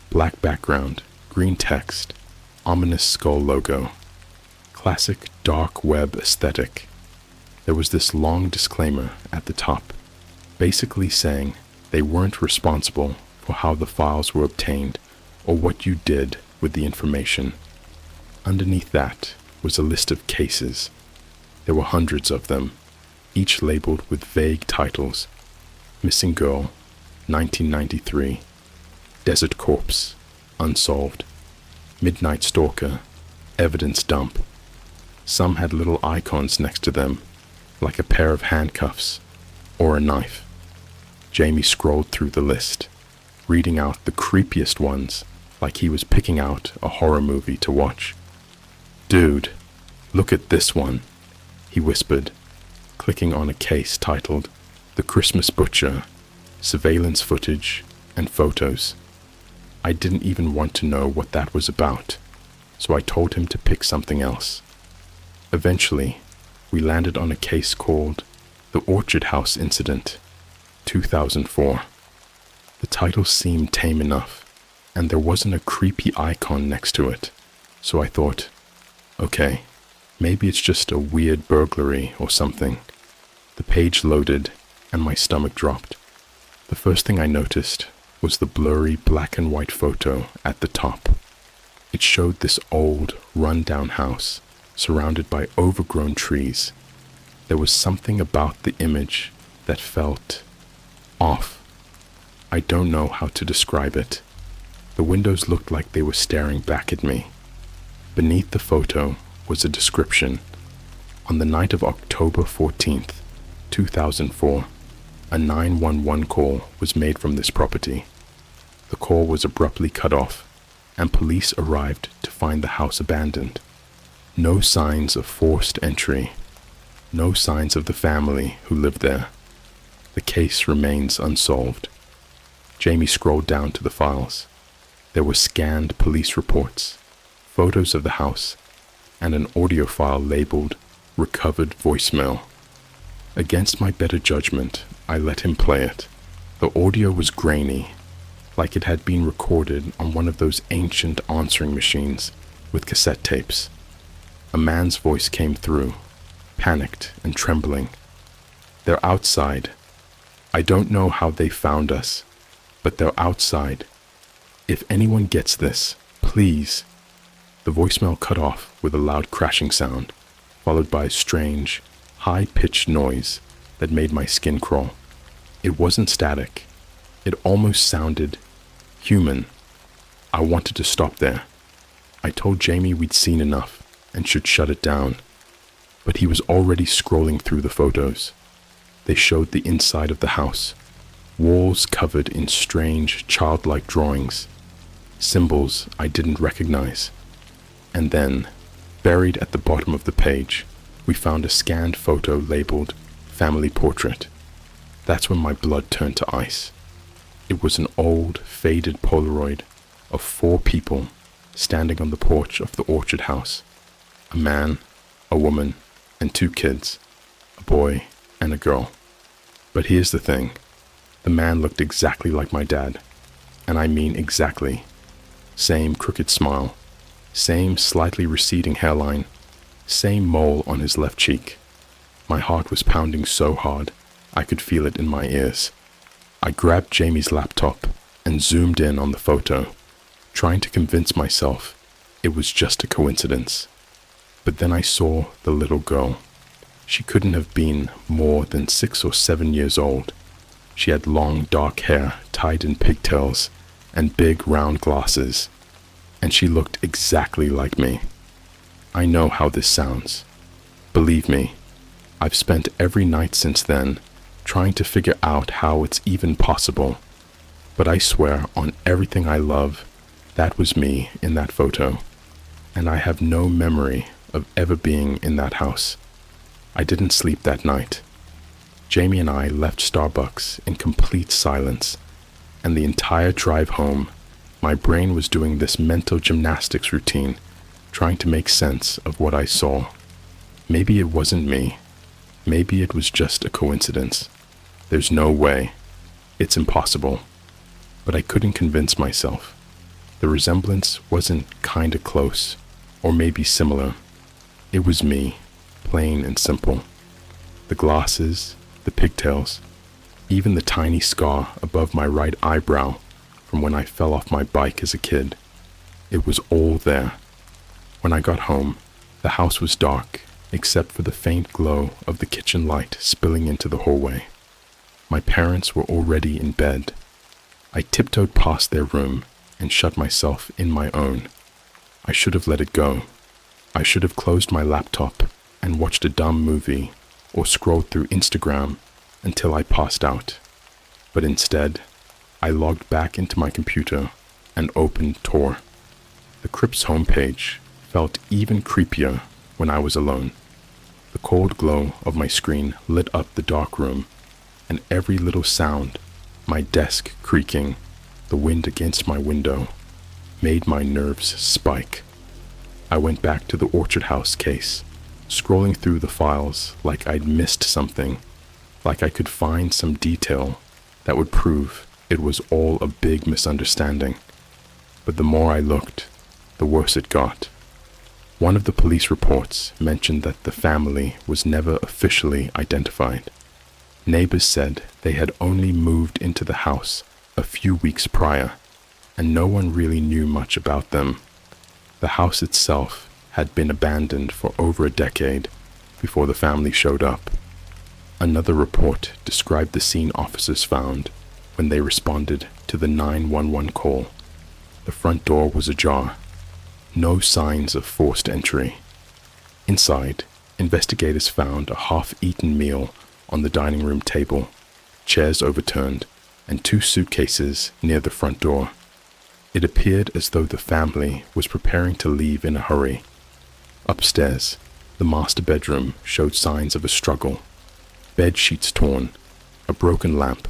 Black background, green text, ominous skull logo. Classic dark web aesthetic. There was this long disclaimer at the top, basically saying they weren't responsible for how the files were obtained or what you did with the information. Underneath that was a list of cases. There were hundreds of them, each labeled with vague titles. Missing Girl, 1993. Desert Corpse, Unsolved. Midnight Stalker, Evidence Dump. Some had little icons next to them, like a pair of handcuffs or a knife. Jamie scrolled through the list, reading out the creepiest ones like he was picking out a horror movie to watch. "Dude, look at this one," he whispered, clicking on a case titled The Christmas Butcher, Surveillance Footage and Photos. I didn't even want to know what that was about, so I told him to pick something else. Eventually, we landed on a case called The Orchard House Incident, 2004. The title seemed tame enough, and there wasn't a creepy icon next to it, so I thought, okay, maybe it's just a weird burglary or something. The page loaded, and my stomach dropped. The first thing I noticed was the blurry black and white photo at the top. It showed this old, run-down house surrounded by overgrown trees. There was something about the image that felt off. I don't know how to describe it. The windows looked like they were staring back at me. Beneath the photo was a description. On the night of October 14th, 2004, a 911 call was made from this property. The call was abruptly cut off, and police arrived to find the house abandoned. No signs of forced entry. No signs of the family who lived there. The case remains unsolved. Jamie scrolled down to the files. There were scanned police reports, photos of the house, and an audio file labeled Recovered Voicemail. Against my better judgment, I let him play it. The audio was grainy, like it had been recorded on one of those ancient answering machines with cassette tapes. A man's voice came through, panicked and trembling. "They're outside. I don't know how they found us, but they're outside. If anyone gets this, please." The voicemail cut off with a loud crashing sound, followed by a strange, high-pitched noise that made my skin crawl. It wasn't static. It almost sounded human. I wanted to stop there. I told Jamie we'd seen enough and should shut it down, but he was already scrolling through the photos. They showed the inside of the house, walls covered in strange, childlike drawings, symbols I didn't recognize. And then, buried at the bottom of the page, we found a scanned photo labeled Family Portrait. That's when my blood turned to ice. It was an old, faded Polaroid of 4 people standing on the porch of the orchard house. A man, a woman, and 2 kids, a boy and a girl. But here's the thing. The man looked exactly like my dad. And I mean exactly. Same crooked smile, same slightly receding hairline, same mole on his left cheek. My heart was pounding so hard, I could feel it in my ears. I grabbed Jamie's laptop and zoomed in on the photo, trying to convince myself it was just a coincidence. But then I saw the little girl. She couldn't have been more than 6 or 7 years old. She had long dark hair tied in pigtails and big round glasses, and she looked exactly like me. I know how this sounds. Believe me, I've spent every night since then trying to figure out how it's even possible. But I swear on everything I love, that was me in that photo, and I have no memory of ever being in that house. I didn't sleep that night. Jamie and I left Starbucks in complete silence, and the entire drive home, my brain was doing this mental gymnastics routine, trying to make sense of what I saw. Maybe it wasn't me. Maybe it was just a coincidence. There's no way. It's impossible. But I couldn't convince myself. The resemblance wasn't kinda close, or maybe similar. It was me, plain and simple. The glasses, the pigtails, even the tiny scar above my right eyebrow from when I fell off my bike as a kid. It was all there. When I got home, the house was dark, except for the faint glow of the kitchen light spilling into the hallway. My parents were already in bed. I tiptoed past their room and shut myself in my own. I should have let it go. I should have closed my laptop and watched a dumb movie or scrolled through Instagram until I passed out. But instead, I logged back into my computer and opened Tor. The Crypt's homepage felt even creepier when I was alone. The cold glow of my screen lit up the dark room, and every little sound, my desk creaking, the wind against my window, made my nerves spike. I went back to the Orchard House case, scrolling through the files like I'd missed something, like I could find some detail that would prove it was all a big misunderstanding. But the more I looked, the worse it got. One of the police reports mentioned that the family was never officially identified. Neighbors said they had only moved into the house a few weeks prior, and no one really knew much about them. The house itself had been abandoned for over a decade before the family showed up. Another report described the scene officers found when they responded to the 911 call. The front door was ajar. No signs of forced entry. Inside, investigators found a half-eaten meal on the dining room table, chairs overturned, and 2 suitcases near the front door. It appeared as though the family was preparing to leave in a hurry. Upstairs, the master bedroom showed signs of a struggle. Bed sheets torn, a broken lamp,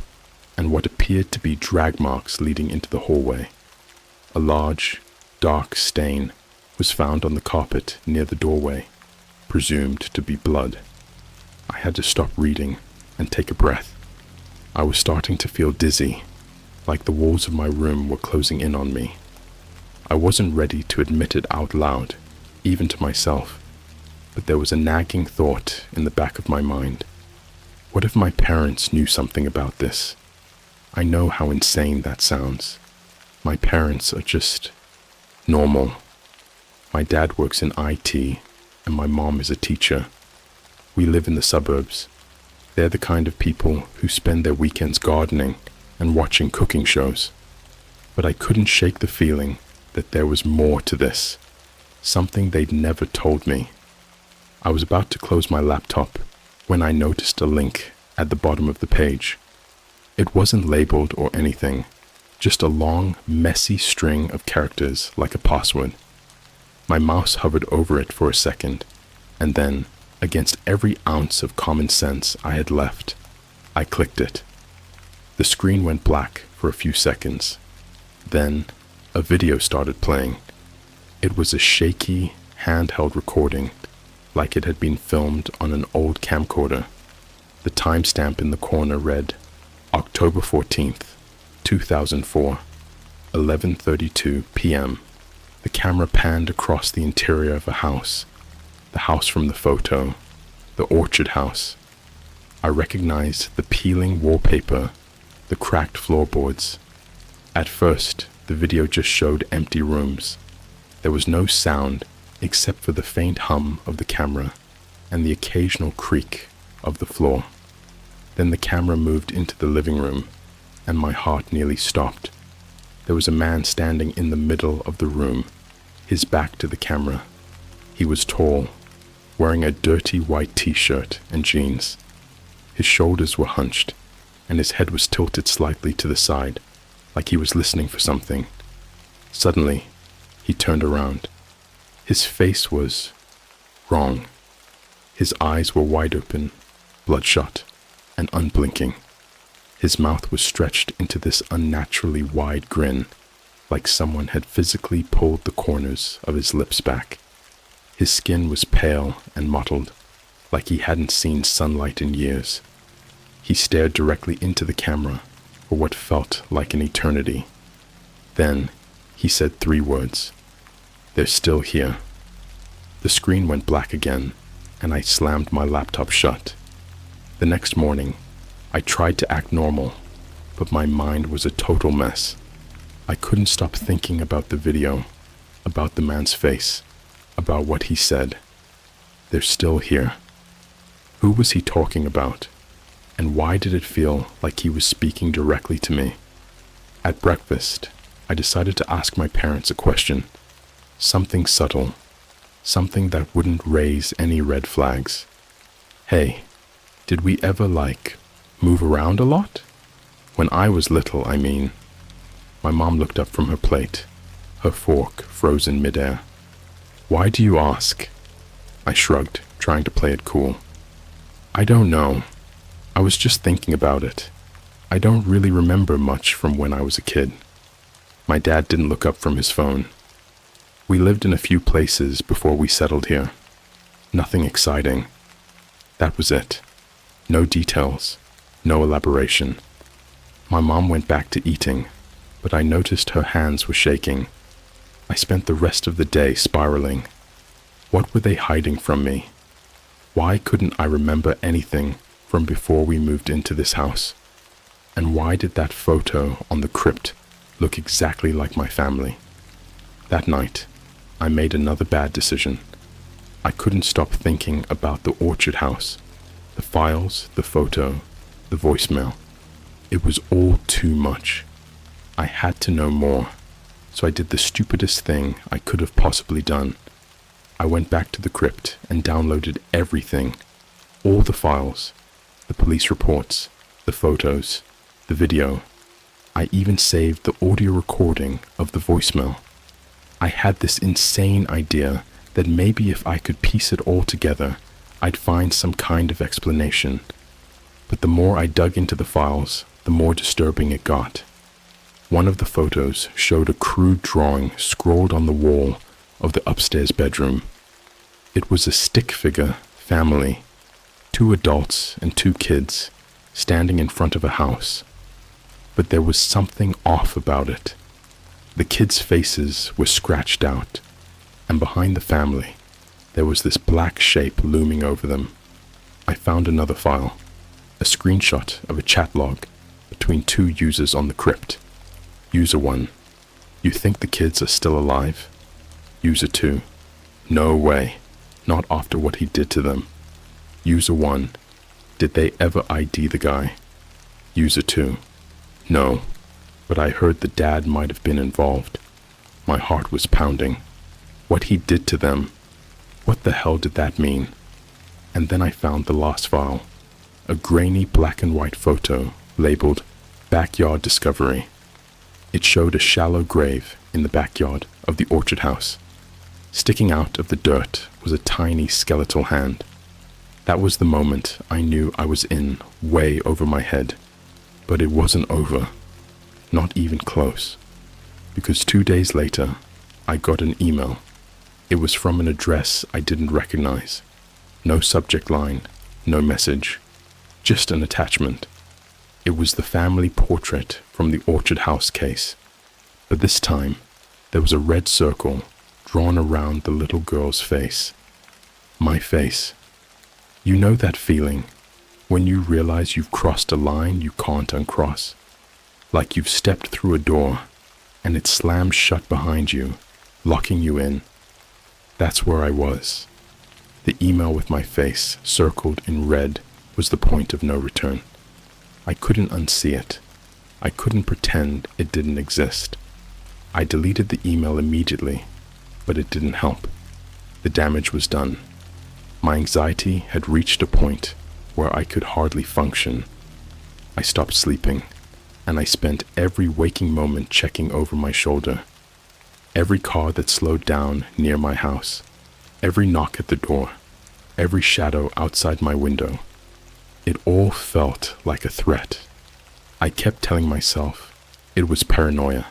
and what appeared to be drag marks leading into the hallway. A large, dark stain was found on the carpet near the doorway, presumed to be blood. I had to stop reading and take a breath. I was starting to feel dizzy, like the walls of my room were closing in on me. I wasn't ready to admit it out loud, even to myself, but there was a nagging thought in the back of my mind. What if my parents knew something about this? I know how insane that sounds. My parents are just normal. My dad works in IT, and my mom is a teacher. We live in the suburbs. They're the kind of people who spend their weekends gardening and watching cooking shows. But I couldn't shake the feeling that there was more to this, something they'd never told me. I was about to close my laptop when I noticed a link at the bottom of the page. It wasn't labeled or anything, just a long, messy string of characters like a password. My mouse hovered over it for a second, and then, against every ounce of common sense I had left, I clicked it. The screen went black for a few seconds. Then, a video started playing. It was a shaky, handheld recording, like it had been filmed on an old camcorder. The timestamp in the corner read, October 14th, 2004, 11:32 p.m. The camera panned across the interior of a house. The house from the photo, the Orchard House. I recognized the peeling wallpaper, the cracked floorboards. At first, the video just showed empty rooms. There was no sound except for the faint hum of the camera and the occasional creak of the floor. Then the camera moved into the living room, and my heart nearly stopped. There was a man standing in the middle of the room, his back to the camera. He was tall, wearing a dirty white t-shirt and jeans. His shoulders were hunched, and his head was tilted slightly to the side, like he was listening for something. Suddenly, he turned around. His face was wrong. His eyes were wide open, bloodshot, and unblinking. His mouth was stretched into this unnaturally wide grin, like someone had physically pulled the corners of his lips back. His skin was pale and mottled, like he hadn't seen sunlight in years. He stared directly into the camera for what felt like an eternity. Then, he said 3 words. "They're still here." The screen went black again, and I slammed my laptop shut. The next morning, I tried to act normal, but my mind was a total mess. I couldn't stop thinking about the video, about the man's face, about what he said. They're still here. Who was he talking about? And why did it feel like he was speaking directly to me? At breakfast, I decided to ask my parents a question. Something subtle, something that wouldn't raise any red flags. Hey, did we ever, move around a lot? When I was little, I mean. My mom looked up from her plate, her fork frozen midair. "Why do you ask?" I shrugged, trying to play it cool. "I don't know. I was just thinking about it. I don't really remember much from when I was a kid." My dad didn't look up from his phone. "We lived in a few places before we settled here. Nothing exciting. That was it. No details, no elaboration." My mom went back to eating, but I noticed her hands were shaking. I spent the rest of the day spiraling. What were they hiding from me? Why couldn't I remember anything from before we moved into this house? And why did that photo on the crypt look exactly like my family? That night, I made another bad decision. I couldn't stop thinking about the orchard house, the files, the photo, the voicemail. It was all too much. I had to know more, so I did the stupidest thing I could have possibly done. I went back to the crypt and downloaded everything, all the files, the police reports, the photos, the video. I even saved the audio recording of the voicemail. I had this insane idea that maybe if I could piece it all together, I'd find some kind of explanation. But the more I dug into the files, the more disturbing it got. One of the photos showed a crude drawing scrawled on the wall of the upstairs bedroom. It was a stick figure family, 2 adults and 2 kids, standing in front of a house. But there was something off about it. The kids' faces were scratched out, and behind the family, there was this black shape looming over them. I found another file, a screenshot of a chat log between 2 users on the crypt. User 1, "You think the kids are still alive?" User 2, "No way, not after what he did to them." User 1, "Did they ever ID the guy?" User 2, "No, but I heard the dad might have been involved." My heart was pounding. What he did to them, what the hell did that mean? And then I found the last file, a grainy black and white photo labeled "Backyard Discovery." It showed a shallow grave in the backyard of the orchard house. Sticking out of the dirt was a tiny skeletal hand. That was the moment I knew I was in way over my head. But it wasn't over. Not even close. Because 2 days later, I got an email. It was from an address I didn't recognize. No subject line, no message, just an attachment. It was the family portrait from the Orchard House case. But this time, there was a red circle drawn around the little girl's face. My face. You know that feeling when you realize you've crossed a line you can't uncross? Like you've stepped through a door and it slams shut behind you, locking you in. That's where I was. The email with my face circled in red was the point of no return. I couldn't unsee it. I couldn't pretend it didn't exist. I deleted the email immediately, but it didn't help. The damage was done. My anxiety had reached a point where I could hardly function. I stopped sleeping, and I spent every waking moment checking over my shoulder. Every car that slowed down near my house, every knock at the door, every shadow outside my window. It all felt like a threat. I kept telling myself it was paranoia.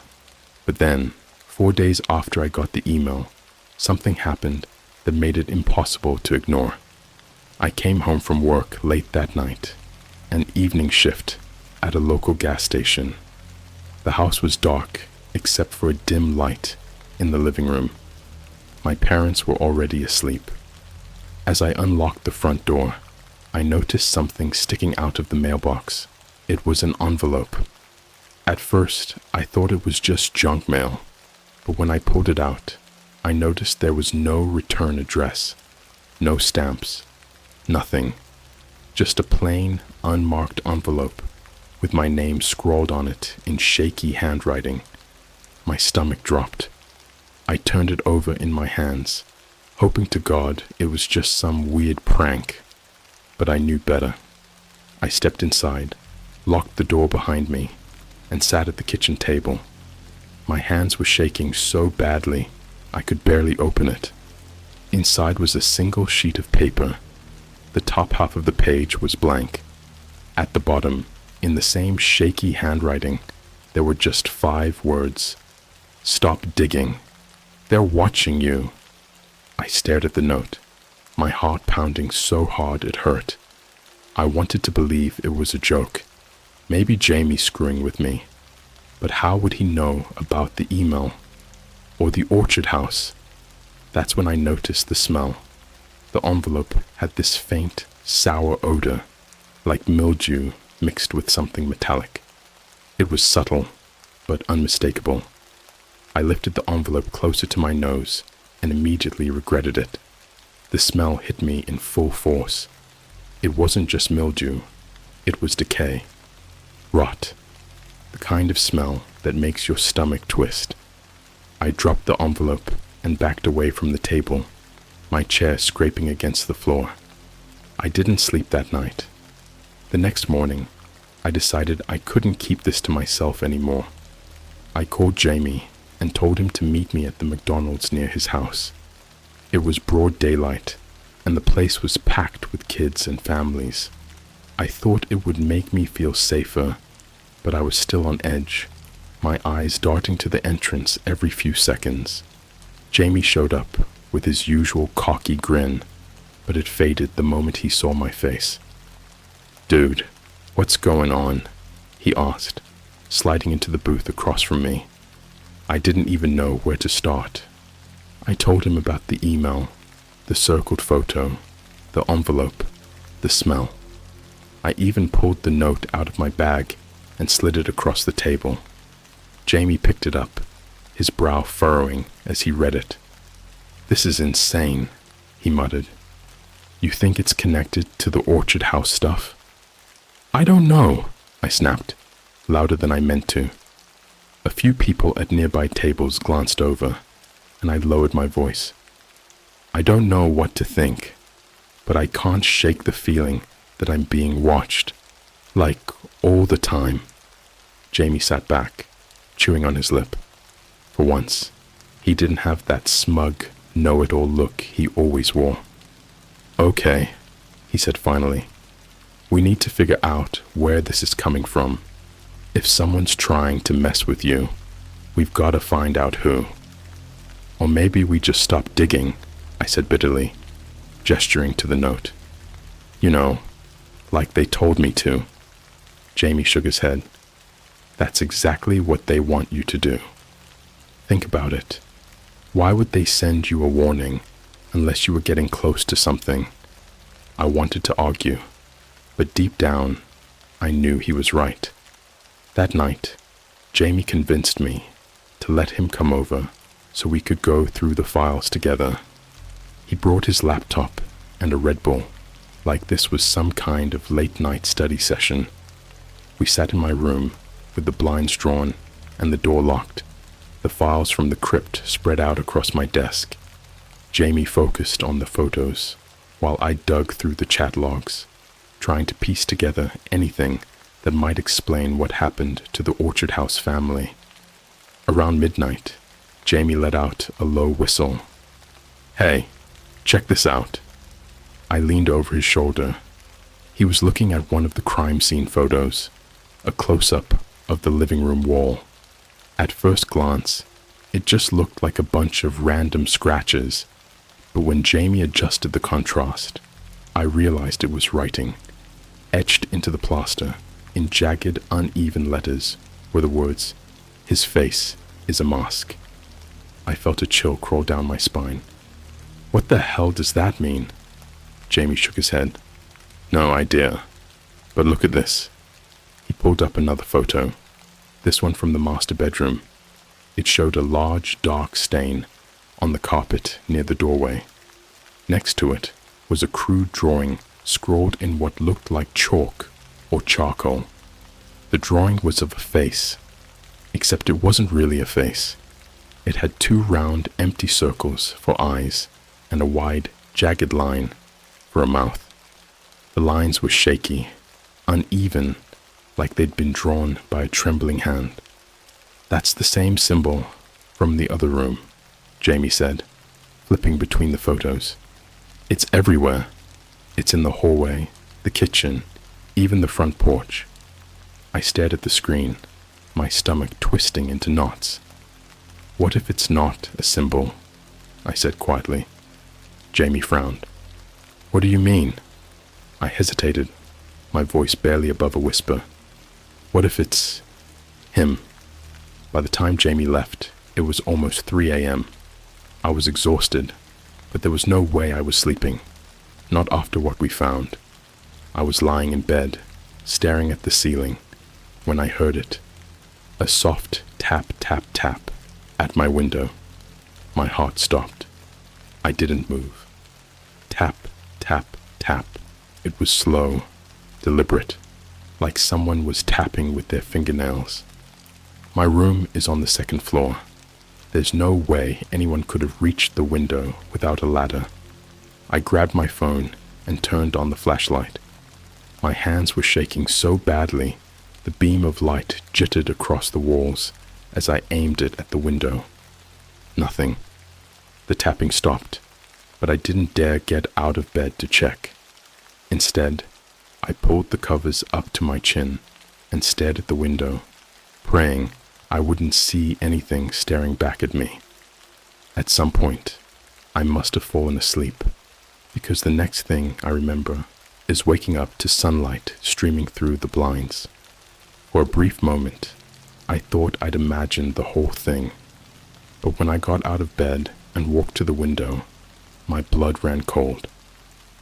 But then, 4 days after I got the email, something happened that made it impossible to ignore. I came home from work late that night, an evening shift at a local gas station. The house was dark except for a dim light in the living room. My parents were already asleep. As I unlocked the front door, I noticed something sticking out of the mailbox. It was an envelope. At first, I thought it was just junk mail, but when I pulled it out, I noticed there was no return address, no stamps, nothing. Just a plain, unmarked envelope with my name scrawled on it in shaky handwriting. My stomach dropped. I turned it over in my hands, hoping to God it was just some weird prank. But I knew better. I stepped inside, locked the door behind me, and sat at the kitchen table. My hands were shaking so badly I could barely open it. Inside was a single sheet of paper. The top half of the page was blank. At the bottom, in the same shaky handwriting, there were just 5 words. Stop digging. They're watching you. I stared at the note, my heart pounding so hard it hurt. I wanted to believe it was a joke. Maybe Jamie screwing with me. But how would he know about the email? Or the orchard house? That's when I noticed the smell. The envelope had this faint, sour odor, like mildew mixed with something metallic. It was subtle, but unmistakable. I lifted the envelope closer to my nose and immediately regretted it. The smell hit me in full force. It wasn't just mildew, it was decay. Rot. The kind of smell that makes your stomach twist. I dropped the envelope and backed away from the table, my chair scraping against the floor. I didn't sleep that night. The next morning, I decided I couldn't keep this to myself anymore. I called Jamie and told him to meet me at the McDonald's near his house. It was broad daylight, and the place was packed with kids and families. I thought it would make me feel safer, but I was still on edge, my eyes darting to the entrance every few seconds. Jamie showed up with his usual cocky grin, but it faded the moment he saw my face. "Dude, what's going on?" he asked, sliding into the booth across from me. I didn't even know where to start. I told him about the email, the circled photo, the envelope, the smell. I even pulled the note out of my bag and slid it across the table. Jamie picked it up, his brow furrowing as he read it. "This is insane," he muttered. "You think it's connected to the orchard house stuff?" "I don't know," I snapped, louder than I meant to. A few people at nearby tables glanced over, and I lowered my voice. "I don't know what to think, but I can't shake the feeling that I'm being watched, like all the time." Jamie sat back, chewing on his lip. For once, he didn't have that smug, know-it-all look he always wore. "Okay," he said finally. "We need to figure out where this is coming from. If someone's trying to mess with you, we've got to find out who. Or maybe we just stop digging," I said bitterly, gesturing to the note. "You know, like they told me to." Jamie shook his head. "That's exactly what they want you to do. Think about it. Why would they send you a warning unless you were getting close to something?" I wanted to argue, but deep down, I knew he was right. That night, Jamie convinced me to let him come over so we could go through the files together. He brought his laptop and a Red Bull, like this was some kind of late-night study session. We sat in my room with the blinds drawn and the door locked, the files from the crypt spread out across my desk. Jamie focused on the photos, while I dug through the chat logs, trying to piece together anything that might explain what happened to the Orchard House family. Around midnight, Jamie let out a low whistle. "Hey, check this out." I leaned over his shoulder. He was looking at one of the crime scene photos, a close-up of the living room wall. At first glance, it just looked like a bunch of random scratches, but when Jamie adjusted the contrast, I realized it was writing. Etched into the plaster, in jagged, uneven letters, were the words, "His face is a mask." I felt a chill crawl down my spine. "What the hell does that mean?" Jamie shook his head. "No idea. But look at this." He pulled up another photo, this one from the master bedroom. It showed a large, dark stain on the carpet near the doorway. Next to it was a crude drawing scrawled in what looked like chalk or charcoal. The drawing was of a face, except it wasn't really a face. It had two round, empty circles for eyes and a wide, jagged line for a mouth. The lines were shaky, uneven, like they'd been drawn by a trembling hand. "That's the same symbol from the other room," Jamie said, flipping between the photos. "It's everywhere. It's in the hallway, the kitchen, even the front porch." I stared at the screen, my stomach twisting into knots. "What if it's not a symbol?" I said quietly. Jamie frowned. "What do you mean?" I hesitated, my voice barely above a whisper. "What if it's him?" By the time Jamie left, it was almost 3 a.m. I was exhausted, but there was no way I was sleeping. Not after what we found. I was lying in bed, staring at the ceiling, when I heard it. A soft tap, tap, tap at my window. My heart stopped. I didn't move. Tap, tap, tap. It was slow, deliberate, like someone was tapping with their fingernails. My room is on the second floor. There's no way anyone could have reached the window without a ladder. I grabbed my phone and turned on the flashlight. My hands were shaking so badly, the beam of light jittered across the walls as I aimed it at the window. Nothing. The tapping stopped, but I didn't dare get out of bed to check. Instead, I pulled the covers up to my chin and stared at the window, praying I wouldn't see anything staring back at me. At some point, I must have fallen asleep, because the next thing I remember is waking up to sunlight streaming through the blinds. For a brief moment, I thought I'd imagined the whole thing, but when I got out of bed and walked to the window, my blood ran cold.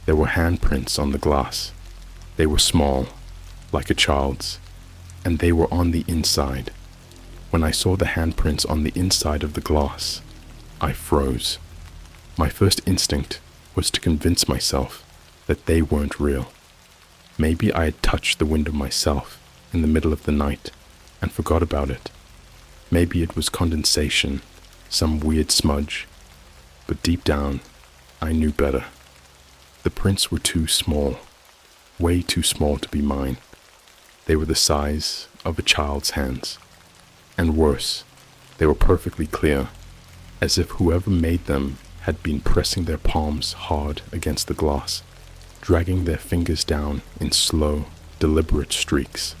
There were handprints on the glass. They were small, like a child's, and they were on the inside. When I saw the handprints on the inside of the glass, I froze. My first instinct was to convince myself that they weren't real. Maybe I had touched the window myself in the middle of the night and forgot about it. Maybe it was condensation, some weird smudge. But deep down, I knew better. The prints were too small, way too small to be mine. They were the size of a child's hands. And worse, they were perfectly clear, as if whoever made them had been pressing their palms hard against the glass, dragging their fingers down in slow, deliberate streaks.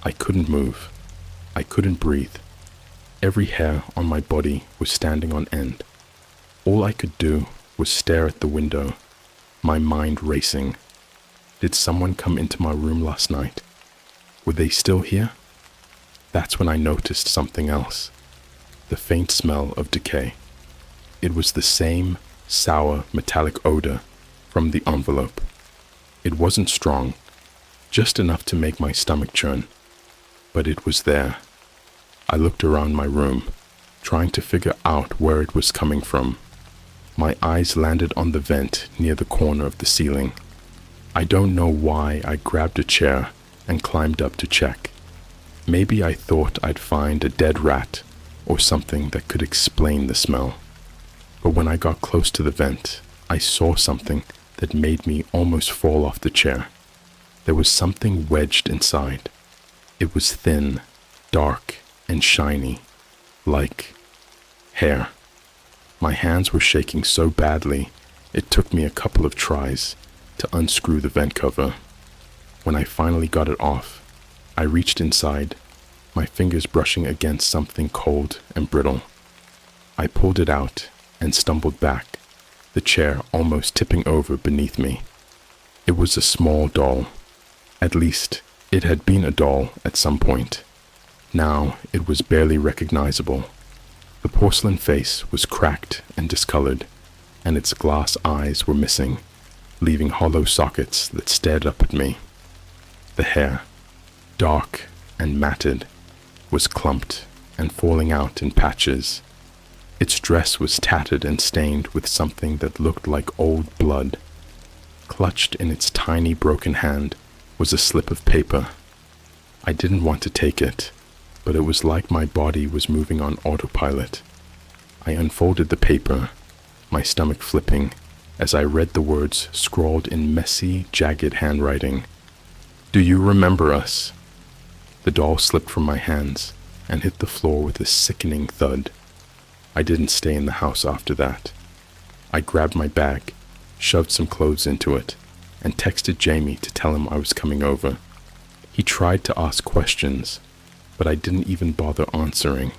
I couldn't move. I couldn't breathe. Every hair on my body was standing on end. All I could do was stare at the window, my mind racing. Did someone come into my room last night? Were they still here? That's when I noticed something else. The faint smell of decay. It was the same sour metallic odor from the envelope. It wasn't strong, just enough to make my stomach churn, but it was there. I looked around my room, trying to figure out where it was coming from. My eyes landed on the vent near the corner of the ceiling. I don't know why I grabbed a chair and climbed up to check. Maybe I thought I'd find a dead rat or something that could explain the smell. But when I got close to the vent, I saw something that made me almost fall off the chair. There was something wedged inside. It was thin, dark, and shiny, like hair. My hands were shaking so badly, it took me a couple of tries to unscrew the vent cover. When I finally got it off, I reached inside, my fingers brushing against something cold and brittle. I pulled it out and stumbled back, the chair almost tipping over beneath me. It was a small doll. At least, it had been a doll at some point. Now, it was barely recognizable. The porcelain face was cracked and discolored, and its glass eyes were missing, leaving hollow sockets that stared up at me. The hair, dark and matted, was clumped and falling out in patches. Its dress was tattered and stained with something that looked like old blood. Clutched in its tiny broken hand was a slip of paper. I didn't want to take it, but it was like my body was moving on autopilot. I unfolded the paper, my stomach flipping, as I read the words scrawled in messy, jagged handwriting. "Do you remember us?" The doll slipped from my hands and hit the floor with a sickening thud. I didn't stay in the house after that. I grabbed my bag, shoved some clothes into it, and texted Jamie to tell him I was coming over. He tried to ask questions, but I didn't even bother answering.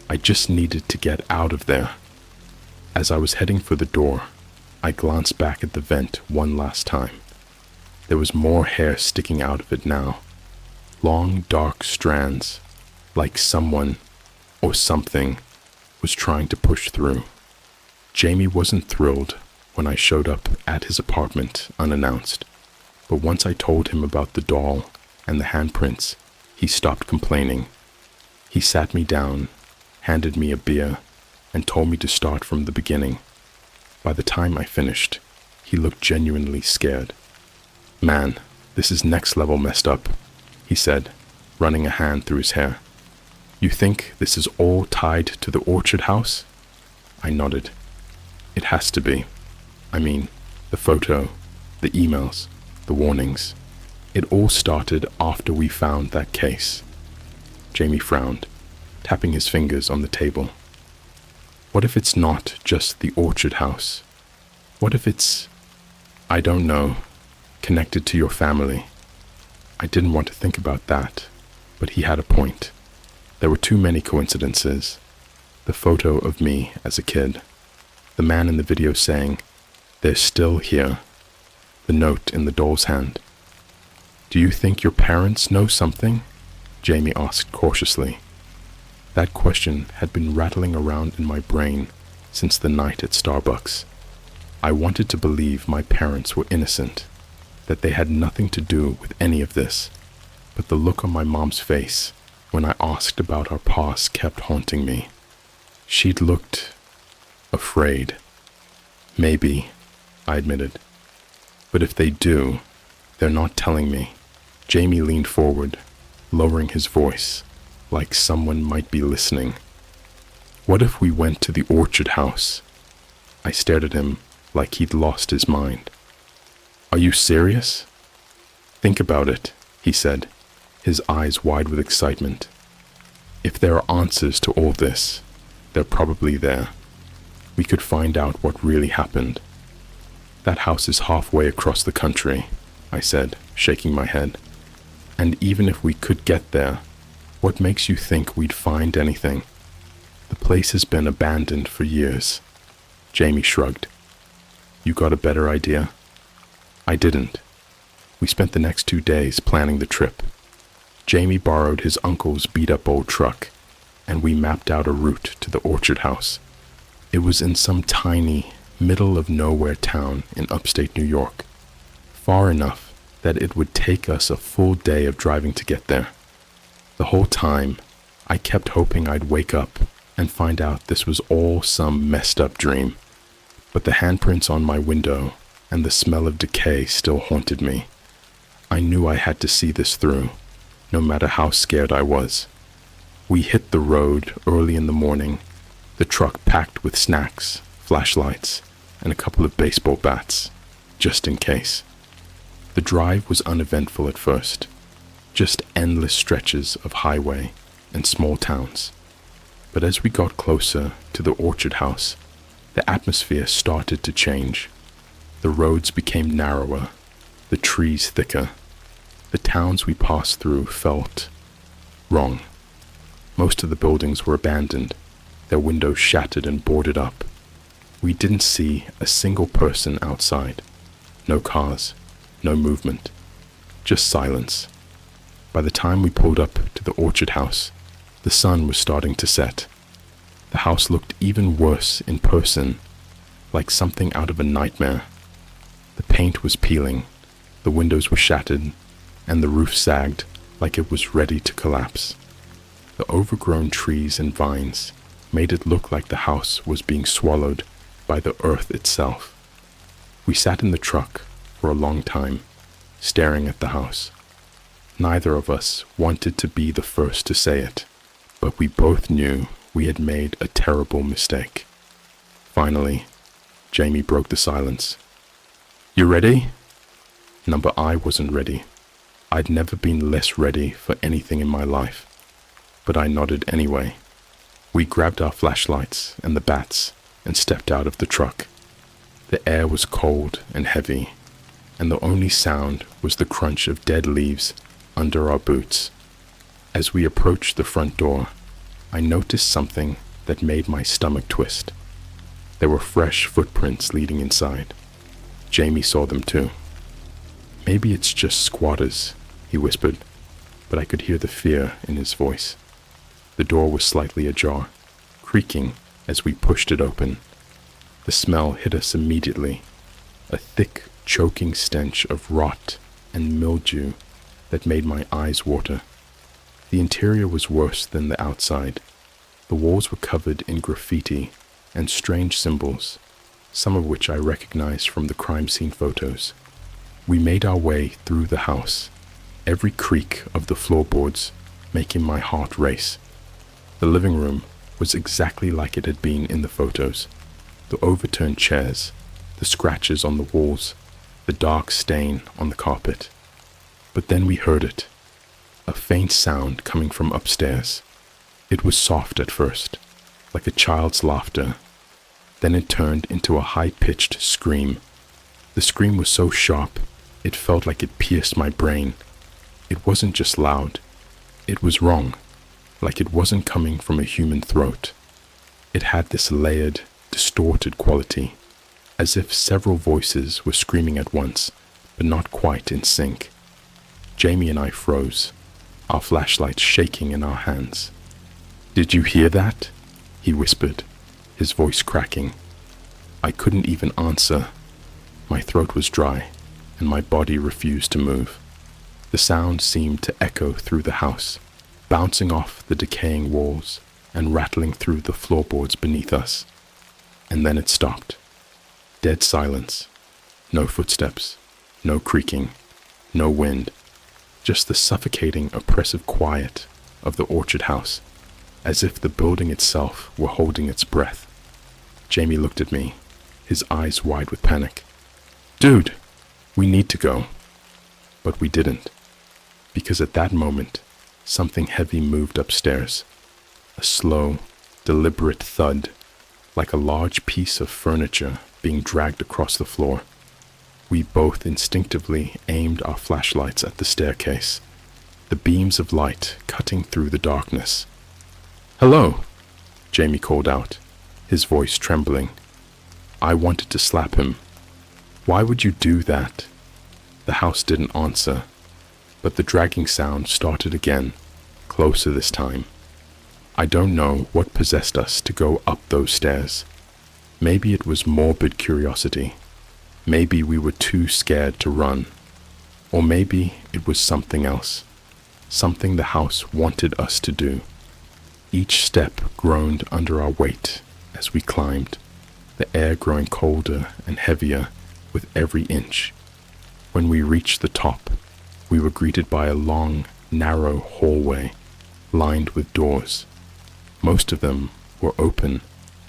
I just needed to get out of there. As I was heading for the door, I glanced back at the vent one last time. There was more hair sticking out of it now. Long, dark strands, like someone or something was trying to push through. Jamie wasn't thrilled when I showed up at his apartment unannounced, but once I told him about the doll and the handprints, he stopped complaining. He sat me down, handed me a beer, and told me to start from the beginning. By the time I finished, he looked genuinely scared. "Man, this is next level messed up," he said, running a hand through his hair. "You think this is all tied to the orchard house?" I nodded. "It has to be. I mean, the photo, the emails, the warnings. It all started after we found that case." Jamie frowned, tapping his fingers on the table. "What if it's not just the orchard house? What if it's, I don't know, connected to your family?" I didn't want to think about that, but he had a point. There were too many coincidences. The photo of me as a kid, the man in the video saying, "They're still here," the note in the doll's hand. "Do you think your parents know something?" Jamie asked cautiously. That question had been rattling around in my brain since the night at Starbucks. I wanted to believe my parents were innocent, that they had nothing to do with any of this, but the look on my mom's face when I asked about our past kept haunting me. She'd looked afraid. "Maybe," I admitted. "But if they do, they're not telling me." Jamie leaned forward, lowering his voice, like someone might be listening. "What if we went to the orchard house?" I stared at him like he'd lost his mind. "Are you serious?" "Think about it," he said, his eyes wide with excitement. "If there are answers to all this, they're probably there. We could find out what really happened." "That house is halfway across the country," I said, shaking my head. "And even if we could get there, what makes you think we'd find anything? The place has been abandoned for years." Jamie shrugged. "You got a better idea?" I didn't. We spent the next 2 days planning the trip. Jamie borrowed his uncle's beat-up old truck, and we mapped out a route to the orchard house. It was in some tiny, middle-of-nowhere town in upstate New York, far enough that it would take us a full day of driving to get there. The whole time, I kept hoping I'd wake up and find out this was all some messed up dream. But the handprints on my window and the smell of decay still haunted me. I knew I had to see this through, no matter how scared I was. We hit the road early in the morning, the truck packed with snacks, flashlights, and a couple of baseball bats, just in case. The drive was uneventful at first, just endless stretches of highway and small towns. But as we got closer to the orchard house, the atmosphere started to change. The roads became narrower, the trees thicker. The towns we passed through felt wrong. Most of the buildings were abandoned, their windows shattered and boarded up. We didn't see a single person outside. No cars, no movement, just silence. By the time we pulled up to the orchard house, the sun was starting to set. The house looked even worse in person, like something out of a nightmare. The paint was peeling, the windows were shattered, and the roof sagged like it was ready to collapse. The overgrown trees and vines made it look like the house was being swallowed by the earth itself. We sat in the truck for a long time, staring at the house. Neither of us wanted to be the first to say it, but we both knew we had made a terrible mistake. Finally, Jamie broke the silence. "You ready?" Number I wasn't ready. I'd never been less ready for anything in my life, but I nodded anyway. We grabbed our flashlights and the bats and stepped out of the truck. The air was cold and heavy, and the only sound was the crunch of dead leaves under our boots. As we approached the front door, I noticed something that made my stomach twist. There were fresh footprints leading inside. Jamie saw them too. "Maybe it's just squatters," he whispered, but I could hear the fear in his voice. The door was slightly ajar, creaking as we pushed it open. The smell hit us immediately, a thick, choking stench of rot and mildew that made my eyes water. The interior was worse than the outside. The walls were covered in graffiti and strange symbols, some of which I recognized from the crime scene photos. We made our way through the house, every creak of the floorboards making my heart race. The living room was exactly like it had been in the photos. The overturned chairs, the scratches on the walls, the dark stain on the carpet. But then we heard it, a faint sound coming from upstairs. It was soft at first, like a child's laughter. Then it turned into a high-pitched scream. The scream was so sharp, it felt like it pierced my brain. It wasn't just loud. It was wrong, like it wasn't coming from a human throat. It had this layered, distorted quality, as if several voices were screaming at once, but not quite in sync. Jamie and I froze, our flashlights shaking in our hands. "Did you hear that?" he whispered, his voice cracking. I couldn't even answer. My throat was dry, and my body refused to move. The sound seemed to echo through the house, bouncing off the decaying walls and rattling through the floorboards beneath us. And then it stopped. Dead silence. No footsteps, no creaking, no wind. Just the suffocating, oppressive quiet of the orchard house, as if the building itself were holding its breath. Jamie looked at me, his eyes wide with panic. "Dude, we need to go." But we didn't, because at that moment, something heavy moved upstairs. A slow, deliberate thud, like a large piece of furniture being dragged across the floor. We both instinctively aimed our flashlights at the staircase, the beams of light cutting through the darkness. "Hello," Jamie called out, his voice trembling. I wanted to slap him. "Why would you do that?" The house didn't answer, but the dragging sound started again, closer this time. I don't know what possessed us to go up those stairs. Maybe it was morbid curiosity. Maybe we were too scared to run. Or maybe it was something else. Something the house wanted us to do. Each step groaned under our weight as we climbed, the air growing colder and heavier with every inch. When we reached the top, we were greeted by a long, narrow hallway lined with doors. Most of them were open,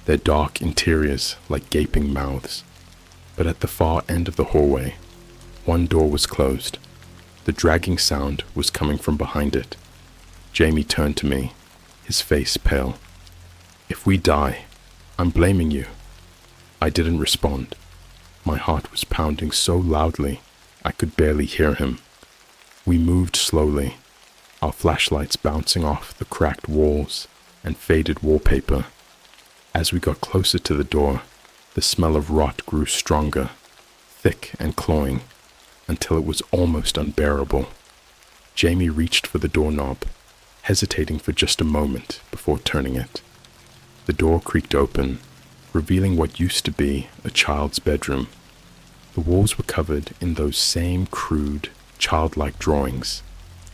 their dark interiors like gaping mouths. But at the far end of the hallway, one door was closed. The dragging sound was coming from behind it. Jamie turned to me, his face pale. "If we die, I'm blaming you." I didn't respond. My heart was pounding so loudly I could barely hear him. We moved slowly, our flashlights bouncing off the cracked walls and faded wallpaper. As we got closer to the door, the smell of rot grew stronger, thick and cloying, until it was almost unbearable. Jamie reached for the doorknob, hesitating for just a moment before turning it. The door creaked open, revealing what used to be a child's bedroom. The walls were covered in those same crude, childlike drawings,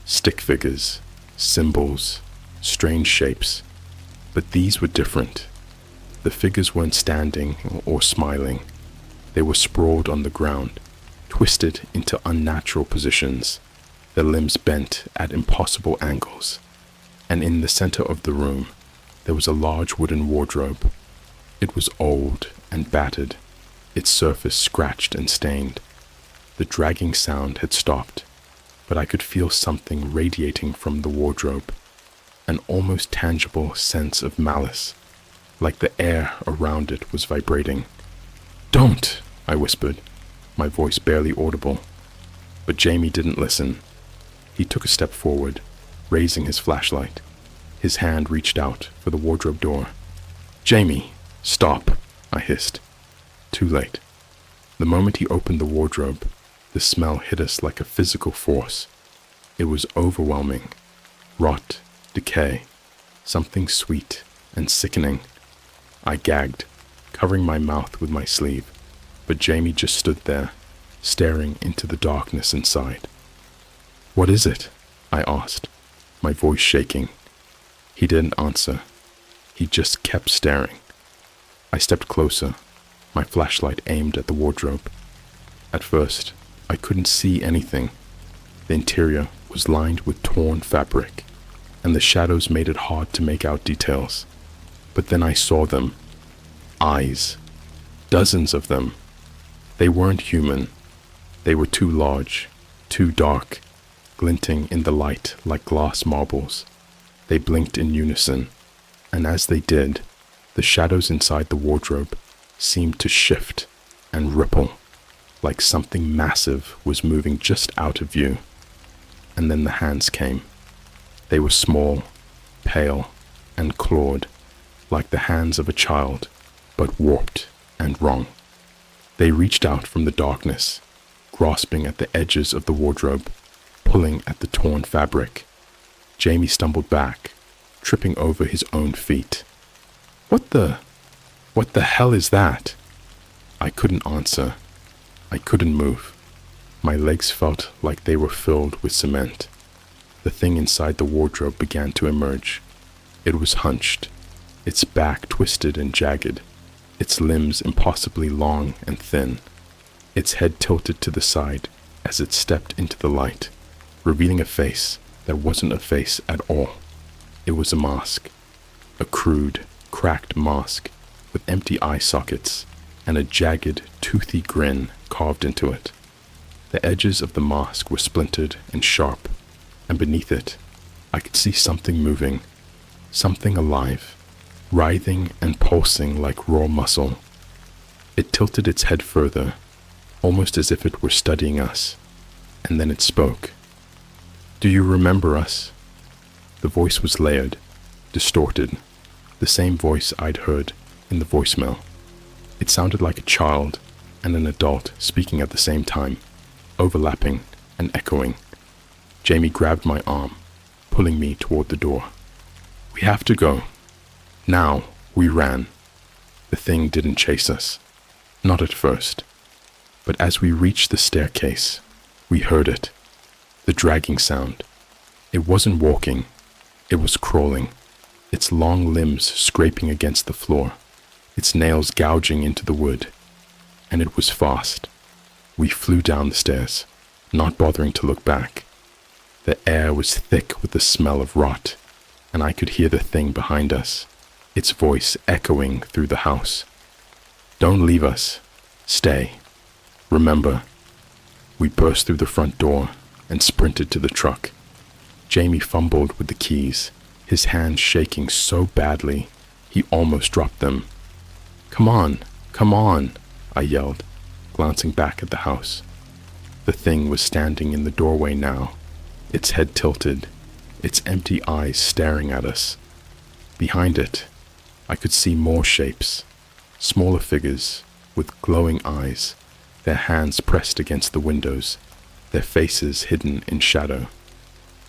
stick figures, symbols, strange shapes. But these were different. The figures weren't standing or smiling. They were sprawled on the ground, twisted into unnatural positions, their limbs bent at impossible angles. And in the center of the room, there was a large wooden wardrobe. It was old and battered, its surface scratched and stained. The dragging sound had stopped, but I could feel something radiating from the wardrobe, an almost tangible sense of malice, like the air around it was vibrating. "Don't!" I whispered, my voice barely audible. But Jamie didn't listen. He took a step forward, raising his flashlight. His hand reached out for the wardrobe door. "Jamie, stop!" I hissed. Too late. The moment he opened the wardrobe, the smell hit us like a physical force. It was overwhelming. Rot, decay, something sweet and sickening. I gagged, covering my mouth with my sleeve, but Jamie just stood there, staring into the darkness inside. "What is it?" I asked, my voice shaking. He didn't answer. He just kept staring. I stepped closer, my flashlight aimed at the wardrobe. At first, I couldn't see anything. The interior was lined with torn fabric, and the shadows made it hard to make out details. But then I saw them. Eyes. Dozens of them. They weren't human. They were too large, too dark, glinting in the light like glass marbles. They blinked in unison, and as they did, the shadows inside the wardrobe seemed to shift and ripple, like something massive was moving just out of view. And then the hands came. They were small, pale, and clawed, like the hands of a child, but warped and wrong. They reached out from the darkness, grasping at the edges of the wardrobe, pulling at the torn fabric. Jamie stumbled back, tripping over his own feet. What the hell is that?" I couldn't answer. I couldn't move. My legs felt like they were filled with cement. The thing inside the wardrobe began to emerge. It was hunched, its back twisted and jagged, its limbs impossibly long and thin, its head tilted to the side as it stepped into the light, revealing a face that wasn't a face at all. It was a mask, a crude, cracked mask with empty eye sockets and a jagged, toothy grin carved into it. The edges of the mask were splintered and sharp, and beneath it, I could see something moving, something alive, writhing and pulsing like raw muscle. It tilted its head further, almost as if it were studying us, and then it spoke. "Do you remember us?" The voice was layered, distorted, the same voice I'd heard in the voicemail. It sounded like a child and an adult speaking at the same time, overlapping and echoing. Jamie grabbed my arm, pulling me toward the door. "We have to go." Now we ran. The thing didn't chase us. Not at first. But as we reached the staircase, we heard it. The dragging sound. It wasn't walking. It was crawling. its long limbs scraping against the floor, its nails gouging into the wood. And it was fast. We flew down the stairs, not bothering to look back. The air was thick with the smell of rot, and I could hear the thing behind us, its voice echoing through the house. "Don't leave us. Stay. Remember." We burst through the front door and sprinted to the truck. Jamie fumbled with the keys, his hands shaking so badly he almost dropped them. Come on, I yelled, glancing back at the house. The thing was standing in the doorway now, its head tilted, its empty eyes staring at us. Behind it, I could see more shapes, smaller figures with glowing eyes, their hands pressed against the windows, their faces hidden in shadow.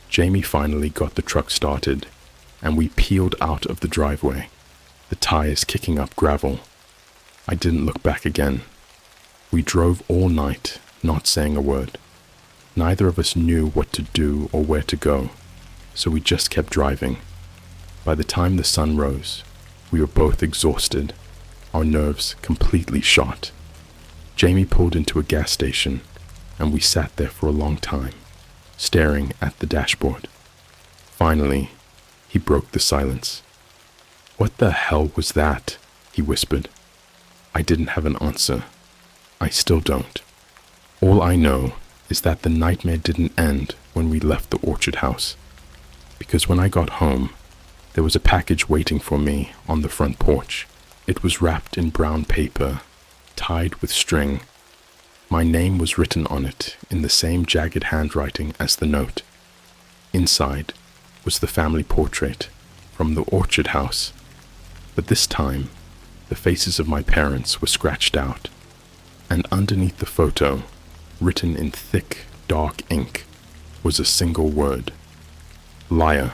Jamie finally got the truck started, and we peeled out of the driveway, the tires kicking up gravel. I didn't look back again. We drove all night, not saying a word. Neither of us knew what to do or where to go, so we just kept driving. By the time the sun rose, we were both exhausted, our nerves completely shot. Jamie pulled into a gas station, and we sat there for a long time, staring at the dashboard. Finally, he broke the silence. "What the hell was that?" he whispered. I didn't have an answer. I still don't. All I know is that the nightmare didn't end when we left the orchard house, because when I got home, there was a package waiting for me on the front porch. It was wrapped in brown paper, tied with string. My name was written on it in the same jagged handwriting as the note. Inside was the family portrait from the orchard house, but this time the faces of my parents were scratched out, and underneath the photo, written in thick, dark ink, was a single word: liar.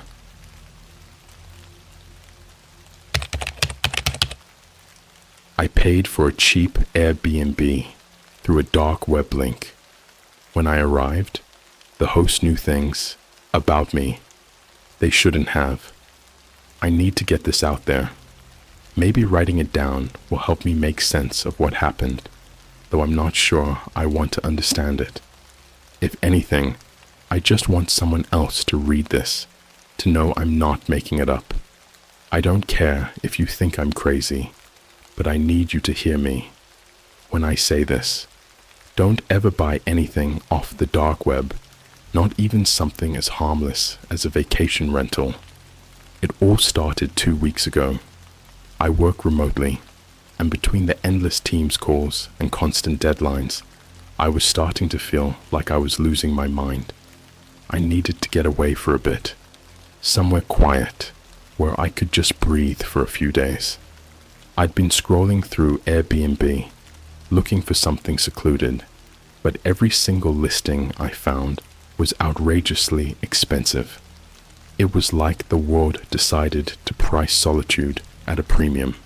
I paid for a cheap Airbnb through a dark web link. When I arrived, the host knew things about me they shouldn't have. I need to get this out there. Maybe writing it down will help me make sense of what happened, though I'm not sure I want to understand it. If anything, I just want someone else to read this, to know I'm not making it up. I don't care if you think I'm crazy, but I need you to hear me. When I say this, don't ever buy anything off the dark web, not even something as harmless as a vacation rental. It all started 2 weeks ago. I work remotely, and between the endless Teams calls and constant deadlines, I was starting to feel like I was losing my mind. I needed to get away for a bit, somewhere quiet, where I could just breathe for a few days. I'd been scrolling through Airbnb, looking for something secluded, but every single listing I found was outrageously expensive. It was like the world decided to price solitude at a premium,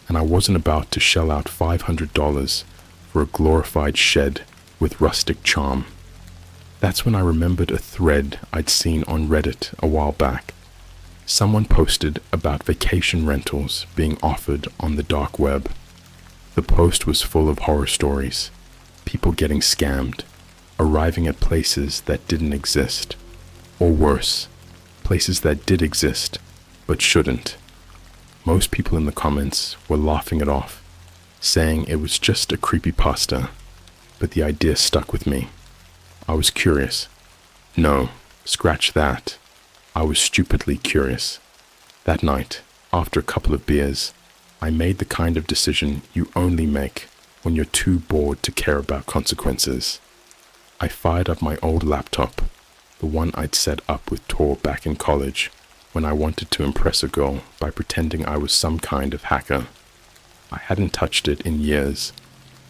and I wasn't about to shell out $500 for a glorified shed with rustic charm. That's when I remembered a thread I'd seen on Reddit a while back. Someone posted about vacation rentals being offered on the dark web. The post was full of horror stories, people getting scammed, arriving at places that didn't exist, or worse, places that did exist but shouldn't. Most people in the comments were laughing it off, saying it was just a creepypasta, but the idea stuck with me. I was curious. No, scratch that. I was stupidly curious. That night, after a couple of beers, I made the kind of decision you only make when you're too bored to care about consequences. I fired up my old laptop, the one I'd set up with Tor back in college, when I wanted to impress a girl by pretending I was some kind of hacker. I hadn't touched it in years,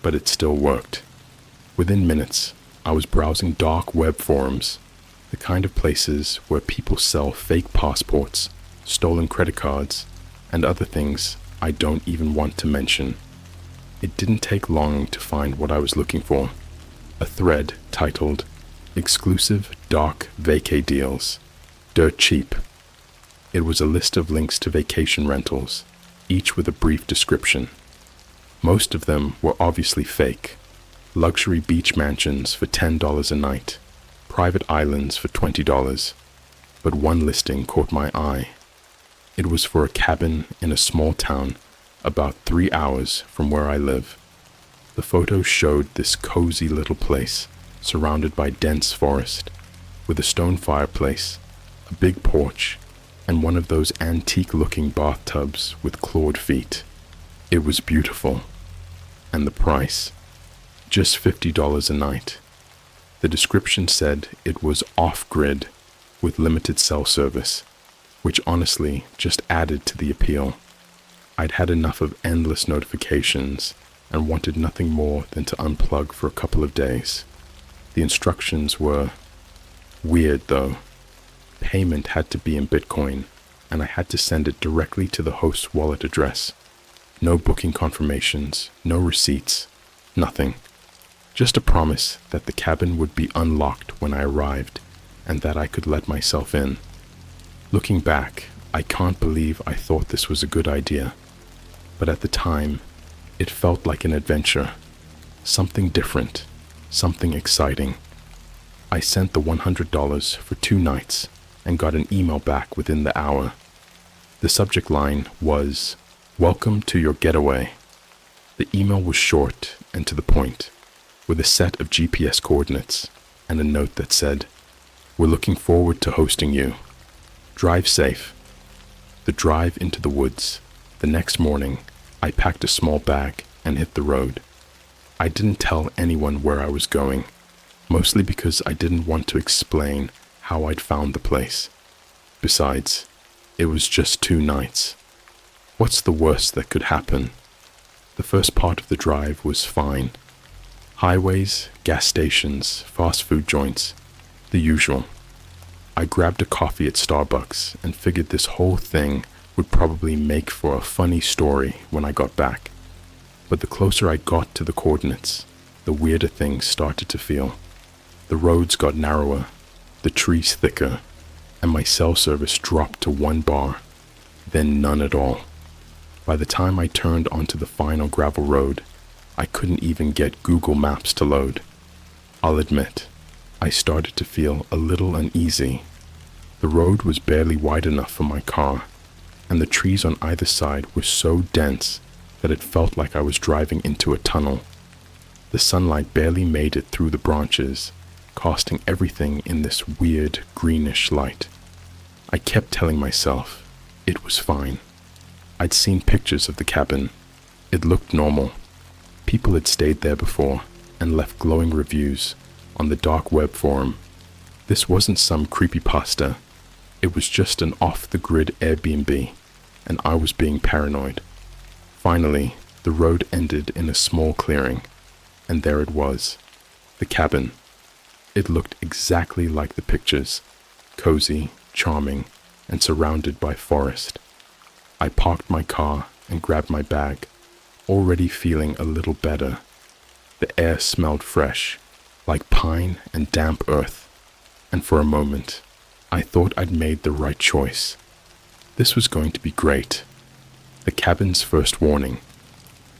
but it still worked. Within minutes, I was browsing dark web forums, the kind of places where people sell fake passports, stolen credit cards, and other things I don't even want to mention. It didn't take long to find what I was looking for. A thread titled, "Exclusive Dark Vacay Deals. Dirt Cheap." It was a list of links to vacation rentals, each with a brief description. Most of them were obviously fake. Luxury beach mansions for $10 a night, private islands for $20. But one listing caught my eye. It was for a cabin in a small town about 3 hours from where I live. The photo showed this cozy little place surrounded by dense forest, with a stone fireplace, a big porch, and one of those antique-looking bathtubs with clawed feet. It was beautiful. And the price? Just $50 a night. The description said it was off-grid with limited cell service, which honestly just added to the appeal. I'd had enough of endless notifications and wanted nothing more than to unplug for a couple of days. The instructions were weird, though. Payment had to be in Bitcoin, and I had to send it directly to the host's wallet address. No booking confirmations, no receipts, nothing. Just a promise that the cabin would be unlocked when I arrived and that I could let myself in. Looking back, I can't believe I thought this was a good idea. But at the time, it felt like an adventure. Something different, something exciting. I sent the $100 for 2 nights and got an email back within the hour. The subject line was, "Welcome to your getaway." The email was short and to the point, with a set of GPS coordinates and a note that said, "We're looking forward to hosting you. Drive safe." The drive into the woods. The next morning, I packed a small bag and hit the road. I didn't tell anyone where I was going, mostly because I didn't want to explain how I'd found the place. Besides, it was just 2 nights. What's the worst that could happen? The first part of the drive was fine. Highways, gas stations, fast food joints, the usual. I grabbed a coffee at Starbucks and figured this whole thing would probably make for a funny story when I got back. But the closer I got to the coordinates, the weirder things started to feel. The roads got narrower, the trees thicker, and my cell service dropped to 1 bar, then none at all. By the time I turned onto the final gravel road, I couldn't even get Google Maps to load. I'll admit, I started to feel a little uneasy. The road was barely wide enough for my car, and the trees on either side were so dense that it felt like I was driving into a tunnel. The sunlight barely made it through the branches, casting everything in this weird greenish light. I kept telling myself it was fine. I'd seen pictures of the cabin. It looked normal. People had stayed there before and left glowing reviews on the dark web forum. This wasn't some creepypasta. It was just an off-the-grid Airbnb, and I was being paranoid. Finally, the road ended in a small clearing, and there it was, the cabin. It looked exactly like the pictures, cozy, charming, and surrounded by forest. I parked my car and grabbed my bag, already feeling a little better. The air smelled fresh, like pine and damp earth, and for a moment, I thought I'd made the right choice. This was going to be great. The cabin's first warning.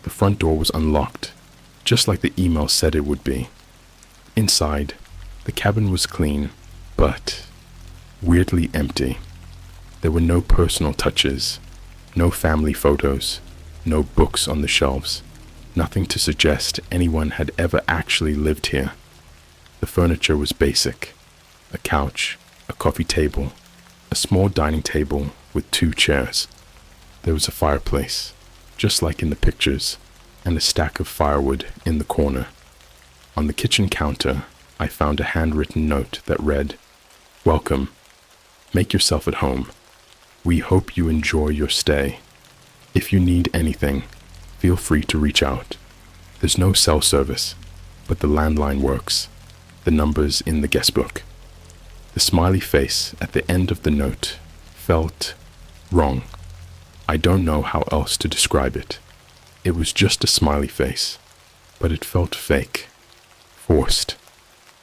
The front door was unlocked, just like the email said it would be. Inside, the cabin was clean, but weirdly empty. There were no personal touches, no family photos, no books on the shelves, nothing to suggest anyone had ever actually lived here. The furniture was basic: a couch, a coffee table, a small dining table with 2 chairs. There was a fireplace, just like in the pictures, and a stack of firewood in the corner. On the kitchen counter, I found a handwritten note that read, "Welcome. Make yourself at home. We hope you enjoy your stay. If you need anything, feel free to reach out. There's no cell service, but the landline works. The number's in the guest book." The smiley face at the end of the note felt wrong. I don't know how else to describe it. It was just a smiley face, but it felt fake, forced,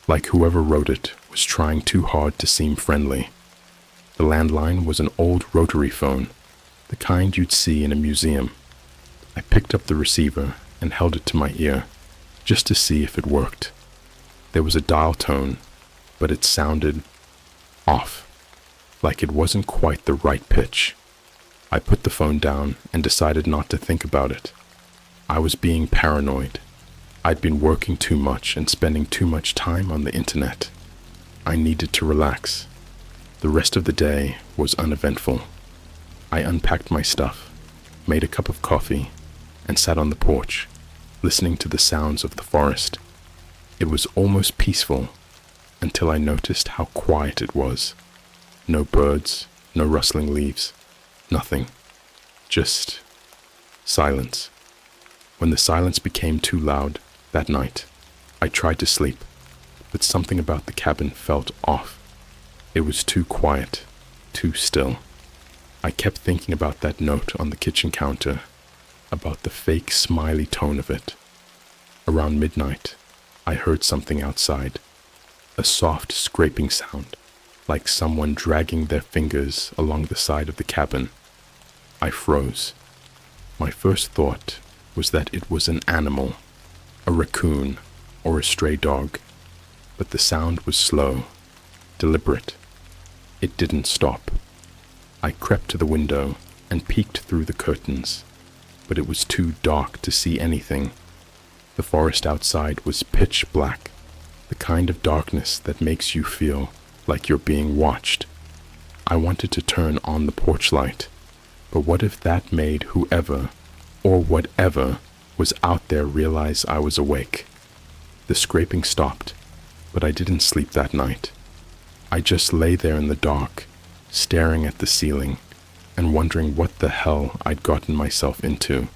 like whoever wrote it was trying too hard to seem friendly. The landline was an old rotary phone, the kind you'd see in a museum. I picked up the receiver and held it to my ear, just to see if it worked. There was a dial tone, but it sounded off, like it wasn't quite the right pitch. I put the phone down and decided not to think about it. I was being paranoid. I'd been working too much and spending too much time on the internet. I needed to relax. The rest of the day was uneventful. I unpacked my stuff, made a cup of coffee, and sat on the porch, listening to the sounds of the forest. It was almost peaceful until I noticed how quiet it was. No birds, no rustling leaves, nothing. Just silence. When the silence became too loud that night, I tried to sleep, but something about the cabin felt off. It was too quiet, too still. I kept thinking about that note on the kitchen counter, about the fake smiley tone of it. Around midnight, I heard something outside, a soft scraping sound, like someone dragging their fingers along the side of the cabin. I froze. My first thought was that it was an animal, a raccoon or a stray dog, but the sound was slow, deliberate. It didn't stop. I crept to the window and peeked through the curtains, but it was too dark to see anything. The forest outside was pitch black, the kind of darkness that makes you feel like you're being watched. I wanted to turn on the porch light, but what if that made whoever or whatever was out there realize I was awake? The scraping stopped, but I didn't sleep that night. I just lay there in the dark, staring at the ceiling and wondering what the hell I'd gotten myself into.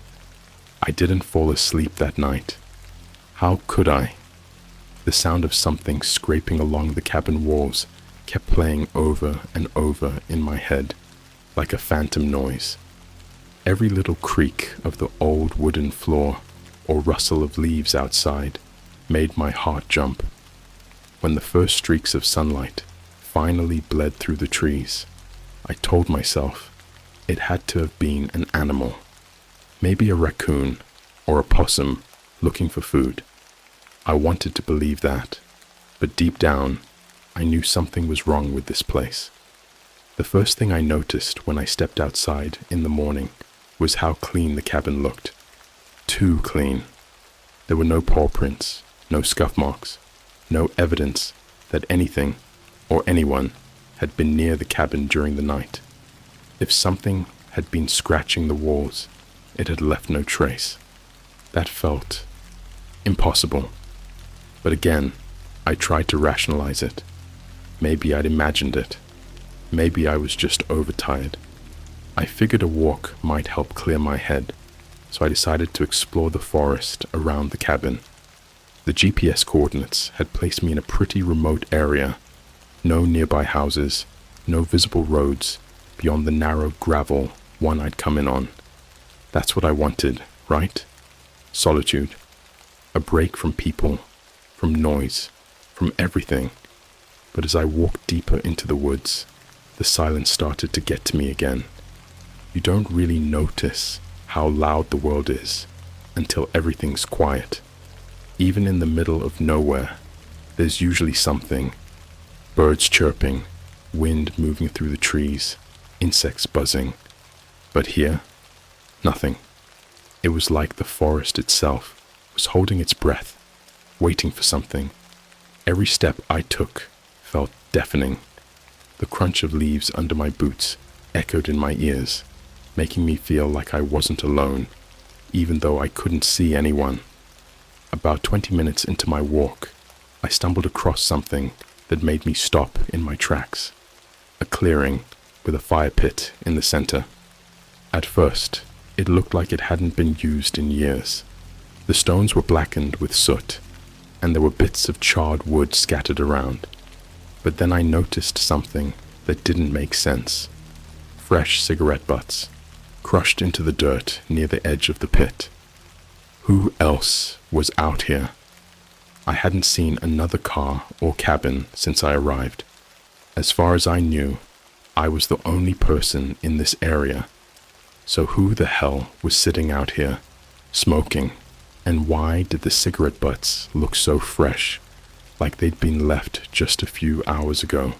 I didn't fall asleep that night. How could I? The sound of something scraping along the cabin walls kept playing over and over in my head, like a phantom noise. Every little creak of the old wooden floor or rustle of leaves outside made my heart jump. When the first streaks of sunlight finally bled through the trees, I told myself it had to have been an animal, maybe a raccoon or a possum looking for food. I wanted to believe that, but deep down, I knew something was wrong with this place. The first thing I noticed when I stepped outside in the morning was how clean the cabin looked. Too clean. There were no paw prints, no scuff marks, no evidence that anything or anyone had been near the cabin during the night. If something had been scratching the walls, it had left no trace. That felt impossible. But again, I tried to rationalize it. Maybe I'd imagined it. Maybe I was just overtired. I figured a walk might help clear my head, so I decided to explore the forest around the cabin. The GPS coordinates had placed me in a pretty remote area. No nearby houses, no visible roads beyond the narrow gravel one I'd come in on. That's what I wanted, right? Solitude. A break from people, from noise, from everything. But as I walked deeper into the woods, the silence started to get to me again. You don't really notice how loud the world is until everything's quiet. Even in the middle of nowhere, there's usually something. Birds chirping, wind moving through the trees, insects buzzing. But here, nothing. It was like the forest itself was holding its breath, waiting for something. Every step I took felt deafening. The crunch of leaves under my boots echoed in my ears, making me feel like I wasn't alone, even though I couldn't see anyone. About 20 minutes into my walk, I stumbled across something that made me stop in my tracks. A clearing with a fire pit in the center. At first, it looked like it hadn't been used in years. The stones were blackened with soot, and there were bits of charred wood scattered around. But then I noticed something that didn't make sense. Fresh cigarette butts, crushed into the dirt near the edge of the pit. Who else was out here? I hadn't seen another car or cabin since I arrived. As far as I knew, I was the only person in this area. So who the hell was sitting out here, smoking, and why did the cigarette butts look so fresh, like they'd been left just a few hours ago?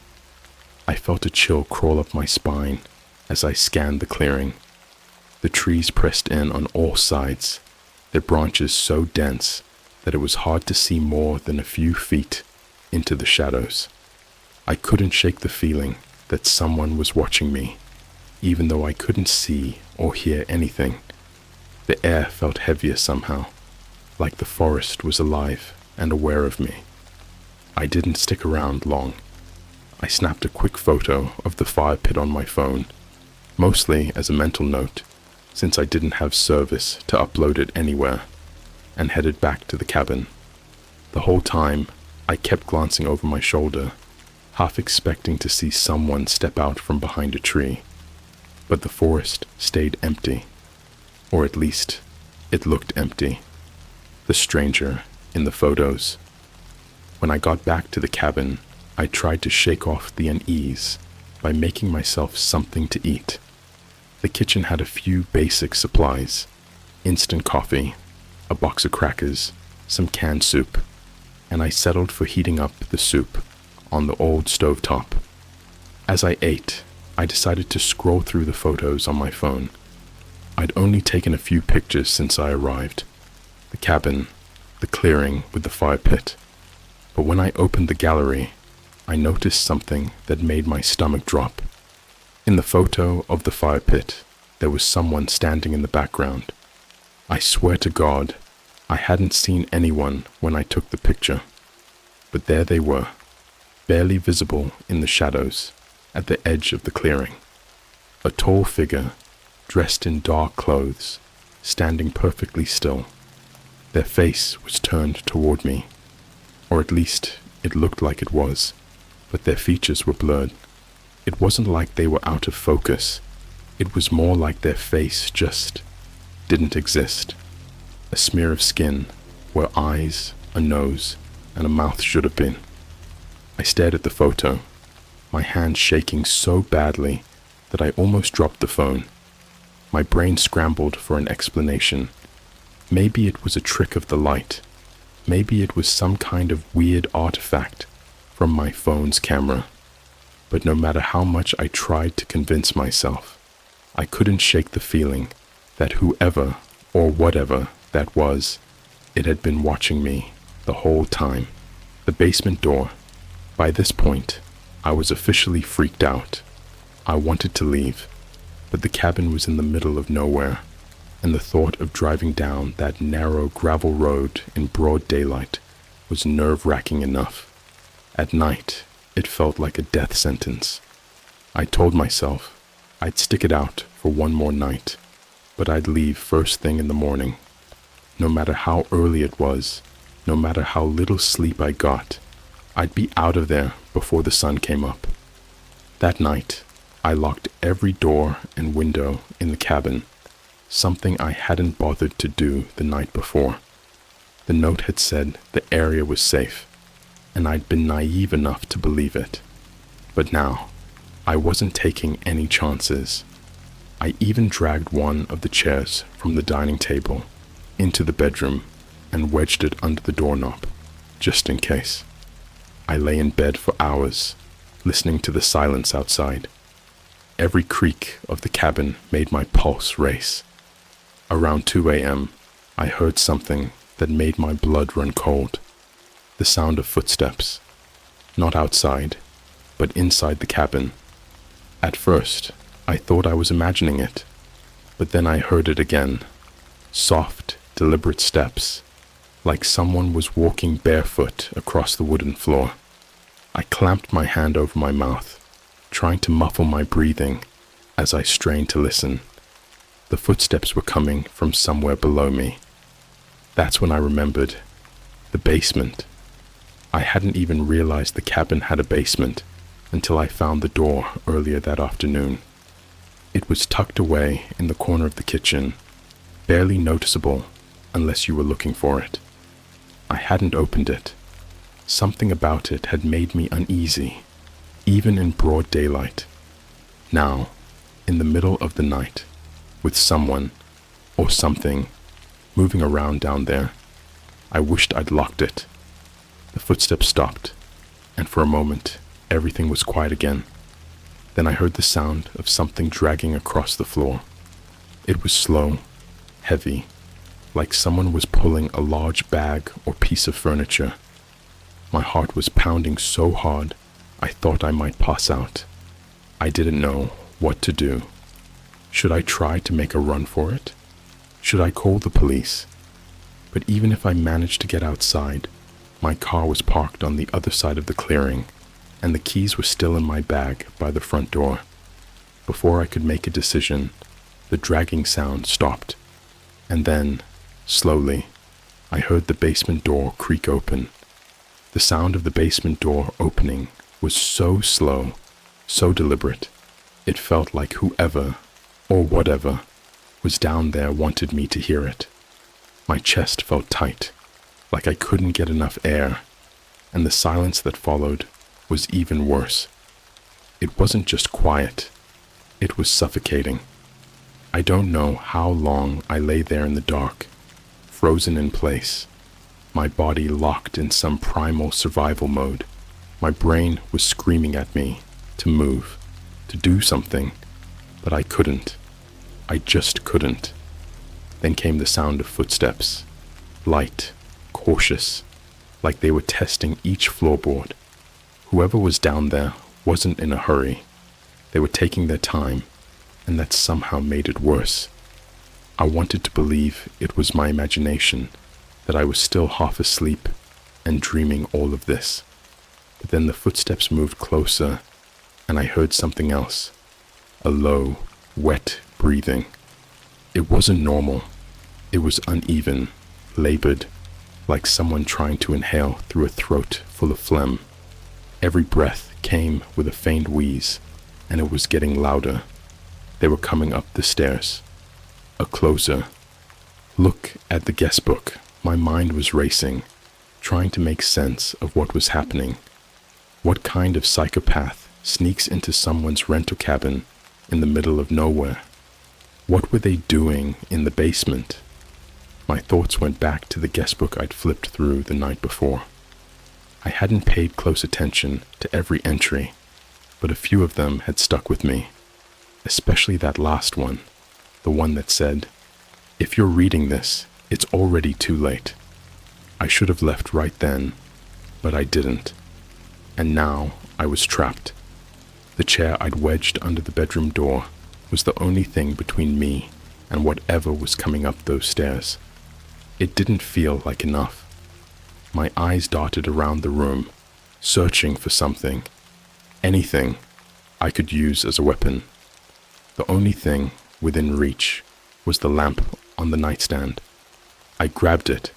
I felt a chill crawl up my spine as I scanned the clearing. The trees pressed in on all sides, their branches so dense that it was hard to see more than a few feet into the shadows. I couldn't shake the feeling that someone was watching me, even though I couldn't see or hear anything. The air felt heavier somehow, like the forest was alive and aware of me. I didn't stick around long. I snapped a quick photo of the fire pit on my phone, mostly as a mental note, since I didn't have service to upload it anywhere, and headed back to the cabin. The whole time, I kept glancing over my shoulder, half expecting to see someone step out from behind a tree. But the forest stayed empty, or at least, it looked empty. The stranger in the photos. When I got back to the cabin, I tried to shake off the unease by making myself something to eat. The kitchen had a few basic supplies: instant coffee, a box of crackers, some canned soup, and I settled for heating up the soup on the old stovetop. As I ate, I decided to scroll through the photos on my phone. I'd only taken a few pictures since I arrived. The cabin, the clearing with the fire pit. But when I opened the gallery, I noticed something that made my stomach drop. In the photo of the fire pit, there was someone standing in the background. I swear to God, I hadn't seen anyone when I took the picture. But there they were, barely visible in the shadows, at the edge of the clearing. A tall figure, dressed in dark clothes, standing perfectly still. Their face was turned toward me, or at least it looked like it was, but their features were blurred. It wasn't like they were out of focus. It was more like their face just didn't exist. A smear of skin where eyes, a nose, and a mouth should have been. I stared at the photo, my hand shaking so badly that I almost dropped the phone. My brain scrambled for an explanation. Maybe it was a trick of the light. Maybe it was some kind of weird artifact from my phone's camera. But no matter how much I tried to convince myself, I couldn't shake the feeling that whoever or whatever that was, it had been watching me the whole time. The basement door. By this point, I was officially freaked out. I wanted to leave, but the cabin was in the middle of nowhere, and the thought of driving down that narrow gravel road in broad daylight was nerve-wracking enough. At night, it felt like a death sentence. I told myself I'd stick it out for one more night, but I'd leave first thing in the morning. No matter how early it was, no matter how little sleep I got, I'd be out of there before the sun came up. That night, I locked every door and window in the cabin, something I hadn't bothered to do the night before. The note had said the area was safe, and I'd been naive enough to believe it. But now, I wasn't taking any chances. I even dragged one of the chairs from the dining table into the bedroom and wedged it under the doorknob, just in case. I lay in bed for hours, listening to the silence outside. Every creak of the cabin made my pulse race. Around 2 a.m., I heard something that made my blood run cold. The sound of footsteps. Not outside, but inside the cabin. At first, I thought I was imagining it, but then I heard it again. Soft, deliberate steps, like someone was walking barefoot across the wooden floor. I clamped my hand over my mouth, trying to muffle my breathing as I strained to listen. The footsteps were coming from somewhere below me. That's when I remembered. The basement. I hadn't even realized the cabin had a basement until I found the door earlier that afternoon. It was tucked away in the corner of the kitchen, barely noticeable unless you were looking for it. I hadn't opened it. Something about it had made me uneasy, even in broad daylight. Now, in the middle of the night, with someone or something moving around down there, I wished I'd locked it. The footsteps stopped, and for a moment, everything was quiet again. Then I heard the sound of something dragging across the floor. It was slow, heavy, like someone was pulling a large bag or piece of furniture. My heart was pounding so hard, I thought I might pass out. I didn't know what to do. Should I try to make a run for it? Should I call the police? But even if I managed to get outside, my car was parked on the other side of the clearing, and the keys were still in my bag by the front door. Before I could make a decision, the dragging sound stopped, and then, slowly, I heard the basement door creak open. The sound of the basement door opening was so slow, so deliberate, it felt like whoever, or whatever, was down there wanted me to hear it. My chest felt tight, like I couldn't get enough air, and the silence that followed was even worse. It wasn't just quiet, it was suffocating. I don't know how long I lay there in the dark, frozen in place, my body locked in some primal survival mode. My brain was screaming at me to move, to do something, but I couldn't. I just couldn't. Then came the sound of footsteps, light, cautious, like they were testing each floorboard. Whoever was down there wasn't in a hurry. They were taking their time, and that somehow made it worse. I wanted to believe it was my imagination, that I was still half asleep and dreaming all of this. But then the footsteps moved closer, and I heard something else, a low, wet breathing. It wasn't normal. It was uneven, labored, like someone trying to inhale through a throat full of phlegm. Every breath came with a faint wheeze, and it was getting louder. They were coming up the stairs. A closer. Look at the guest book. My mind was racing, trying to make sense of what was happening. What kind of psychopath sneaks into someone's rental cabin in the middle of nowhere? What were they doing in the basement? My thoughts went back to the guest book I'd flipped through the night before. I hadn't paid close attention to every entry, but a few of them had stuck with me, especially that last one, the one that said, "If you're reading this, it's already too late." I should have left right then, but I didn't. And now I was trapped. The chair I'd wedged under the bedroom door was the only thing between me and whatever was coming up those stairs. It didn't feel like enough. My eyes darted around the room, searching for something, anything I could use as a weapon. The only thing within reach was the lamp on the nightstand. I grabbed it,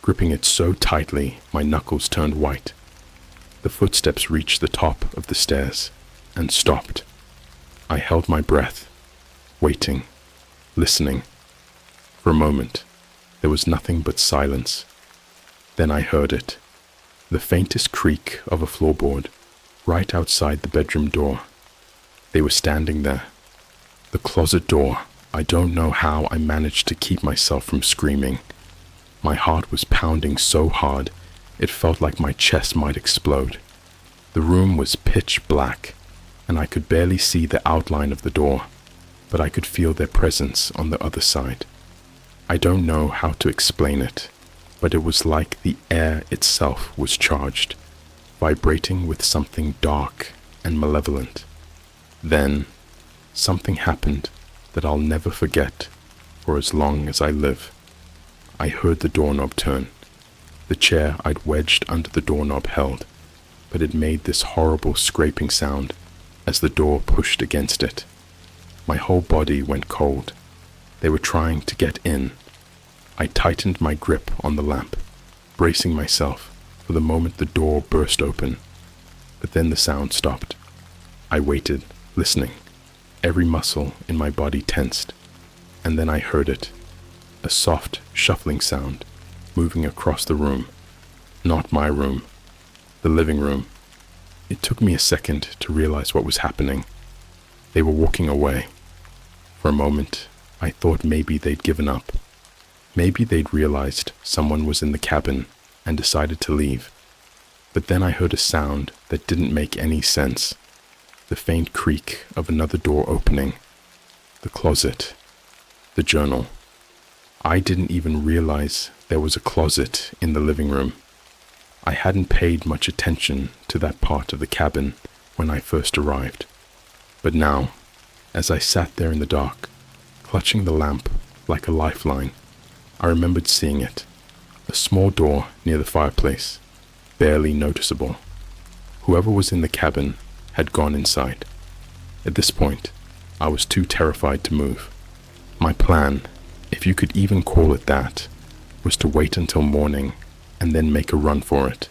gripping it so tightly my knuckles turned white. The footsteps reached the top of the stairs and stopped. I held my breath, waiting, listening. For a moment, there was nothing but silence. Then I heard it, the faintest creak of a floorboard, right outside the bedroom door. They were standing there. The closet door. I don't know how I managed to keep myself from screaming. My heart was pounding so hard, it felt like my chest might explode. The room was pitch black, and I could barely see the outline of the door, but I could feel their presence on the other side. I don't know how to explain it, but it was like the air itself was charged, vibrating with something dark and malevolent. Then, something happened that I'll never forget for as long as I live. I heard the doorknob turn. The chair I'd wedged under the doorknob held, but it made this horrible scraping sound as the door pushed against it. My whole body went cold. They were trying to get in. I tightened my grip on the lamp, bracing myself for the moment the door burst open. But then the sound stopped. I waited, listening, every muscle in my body tensed, and then I heard it, a soft, shuffling sound, moving across the room. Not my room, the living room. It took me a second to realize what was happening. They were walking away. For a moment, I thought maybe they'd given up. Maybe they'd realized someone was in the cabin and decided to leave. But then I heard a sound that didn't make any sense. The faint creak of another door opening. The closet. The journal. I didn't even realize there was a closet in the living room. I hadn't paid much attention to that part of the cabin when I first arrived. But now, as I sat there in the dark, clutching the lamp like a lifeline, I remembered seeing it. A small door near the fireplace, barely noticeable. Whoever was in the cabin had gone inside. At this point, I was too terrified to move. My plan, if you could even call it that, was to wait until morning and then make a run for it.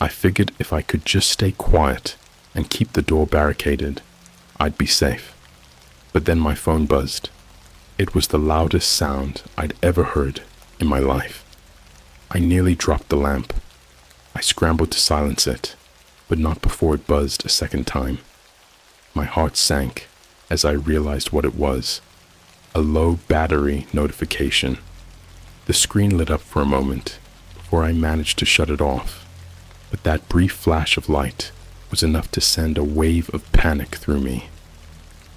I figured if I could just stay quiet and keep the door barricaded, I'd be safe. But then my phone buzzed. It was the loudest sound I'd ever heard in my life. I nearly dropped the lamp. I scrambled to silence it, but not before it buzzed a second time. My heart sank as I realized what it was. A low battery notification. The screen lit up for a moment before I managed to shut it off, but that brief flash of light was enough to send a wave of panic through me.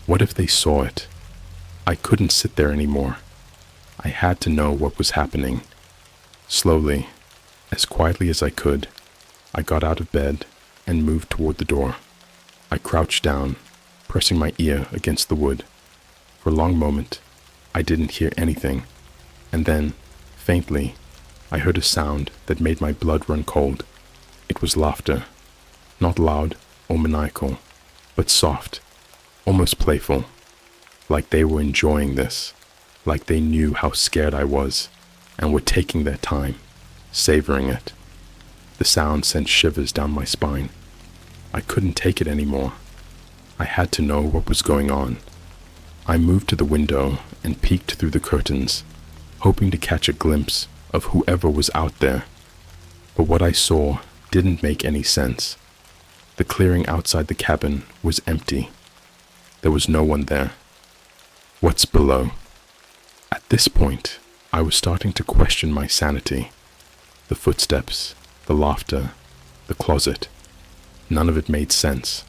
What if they saw it? I couldn't sit there anymore. I had to know what was happening. Slowly, as quietly as I could, I got out of bed and moved toward the door. I crouched down, pressing my ear against the wood. For a long moment, I didn't hear anything, and then, faintly, I heard a sound that made my blood run cold. It was laughter, not loud or maniacal, but soft, almost playful, like they were enjoying this, like they knew how scared I was and were taking their time, savoring it. The sound sent shivers down my spine. I couldn't take it anymore. I had to know what was going on. I moved to the window and peeked through the curtains, hoping to catch a glimpse of whoever was out there. But what I saw didn't make any sense. The clearing outside the cabin was empty. There was no one there. What's below? At this point, I was starting to question my sanity. The footsteps, the laughter, the closet. None of it made sense.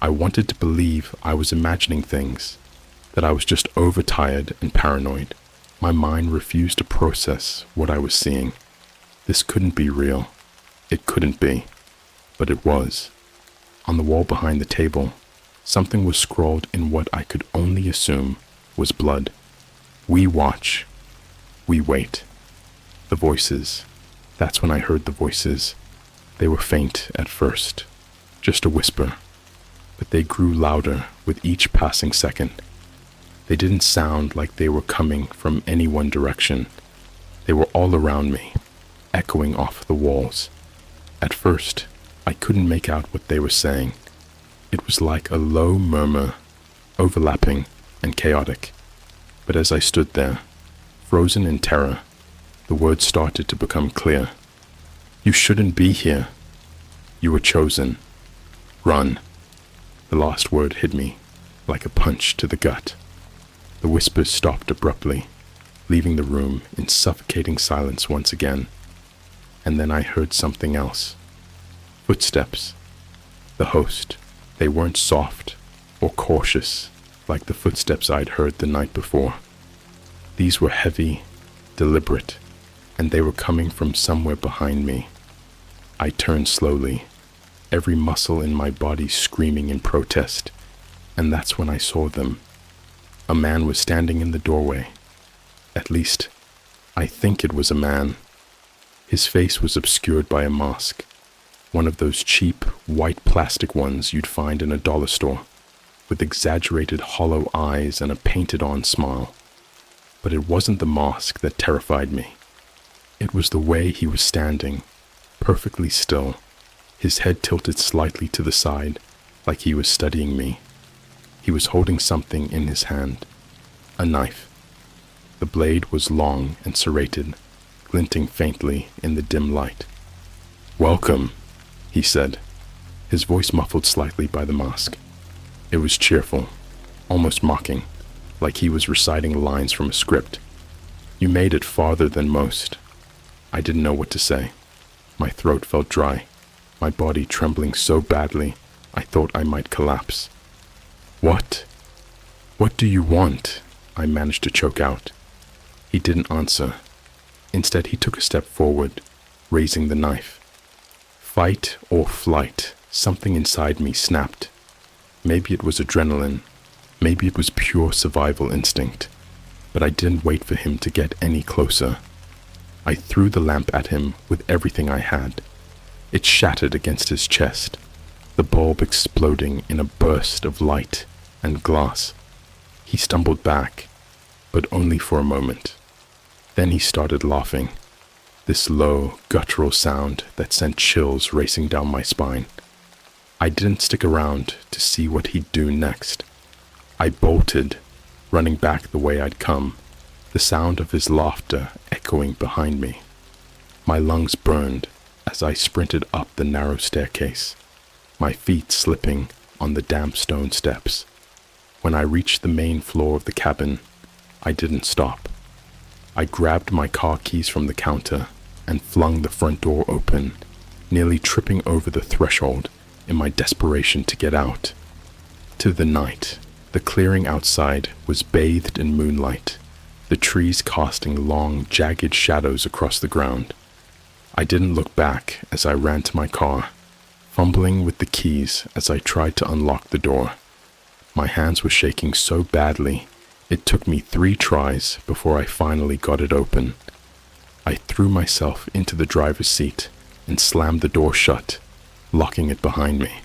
I wanted to believe I was imagining things, that I was just overtired and paranoid. My mind refused to process what I was seeing. This couldn't be real. It couldn't be. But it was. On the wall behind the table, something was scrawled in what I could only assume was blood. We watch. We wait. The voices. That's when I heard the voices. They were faint at first, just a whisper, but they grew louder with each passing second. They didn't sound like they were coming from any one direction. They were all around me, echoing off the walls. At first, I couldn't make out what they were saying. It was like a low murmur, overlapping and chaotic. But as I stood there, frozen in terror, the words started to become clear. You shouldn't be here. You were chosen. Run. The last word hit me like a punch to the gut. The whispers stopped abruptly, leaving the room in suffocating silence once again. And then I heard something else. Footsteps. The host. They weren't soft or cautious like the footsteps I'd heard the night before. These were heavy, deliberate, and they were coming from somewhere behind me. I turned slowly, every muscle in my body screaming in protest, and that's when I saw them. A man was standing in the doorway. At least, I think it was a man. His face was obscured by a mask, one of those cheap, white plastic ones you'd find in a dollar store, with exaggerated hollow eyes and a painted-on smile. But it wasn't the mask that terrified me. It was the way he was standing, perfectly still, his head tilted slightly to the side, like he was studying me. He was holding something in his hand, a knife. The blade was long and serrated, glinting faintly in the dim light. "Welcome," he said, his voice muffled slightly by the mask. It was cheerful, almost mocking, like he was reciting lines from a script. "You made it farther than most." I didn't know what to say. My throat felt dry, my body trembling so badly I thought I might collapse. "What? What do you want?" I managed to choke out. He didn't answer. Instead, he took a step forward, raising the knife. Fight or flight, something inside me snapped. Maybe it was adrenaline, maybe it was pure survival instinct, but I didn't wait for him to get any closer. I threw the lamp at him with everything I had. It shattered against his chest, the bulb exploding in a burst of light and glass. He stumbled back, but only for a moment. Then he started laughing, this low, guttural sound that sent chills racing down my spine. I didn't stick around to see what he'd do next. I bolted, running back the way I'd come, the sound of his laughter echoing behind me. My lungs burned as I sprinted up the narrow staircase, my feet slipping on the damp stone steps. When I reached the main floor of the cabin, I didn't stop. I grabbed my car keys from the counter and flung the front door open, nearly tripping over the threshold in my desperation to get out. To the night, the clearing outside was bathed in moonlight, the trees casting long, jagged shadows across the ground. I didn't look back as I ran to my car, fumbling with the keys as I tried to unlock the door. My hands were shaking so badly, it took me 3 tries before I finally got it open. I threw myself into the driver's seat and slammed the door shut, locking it behind me.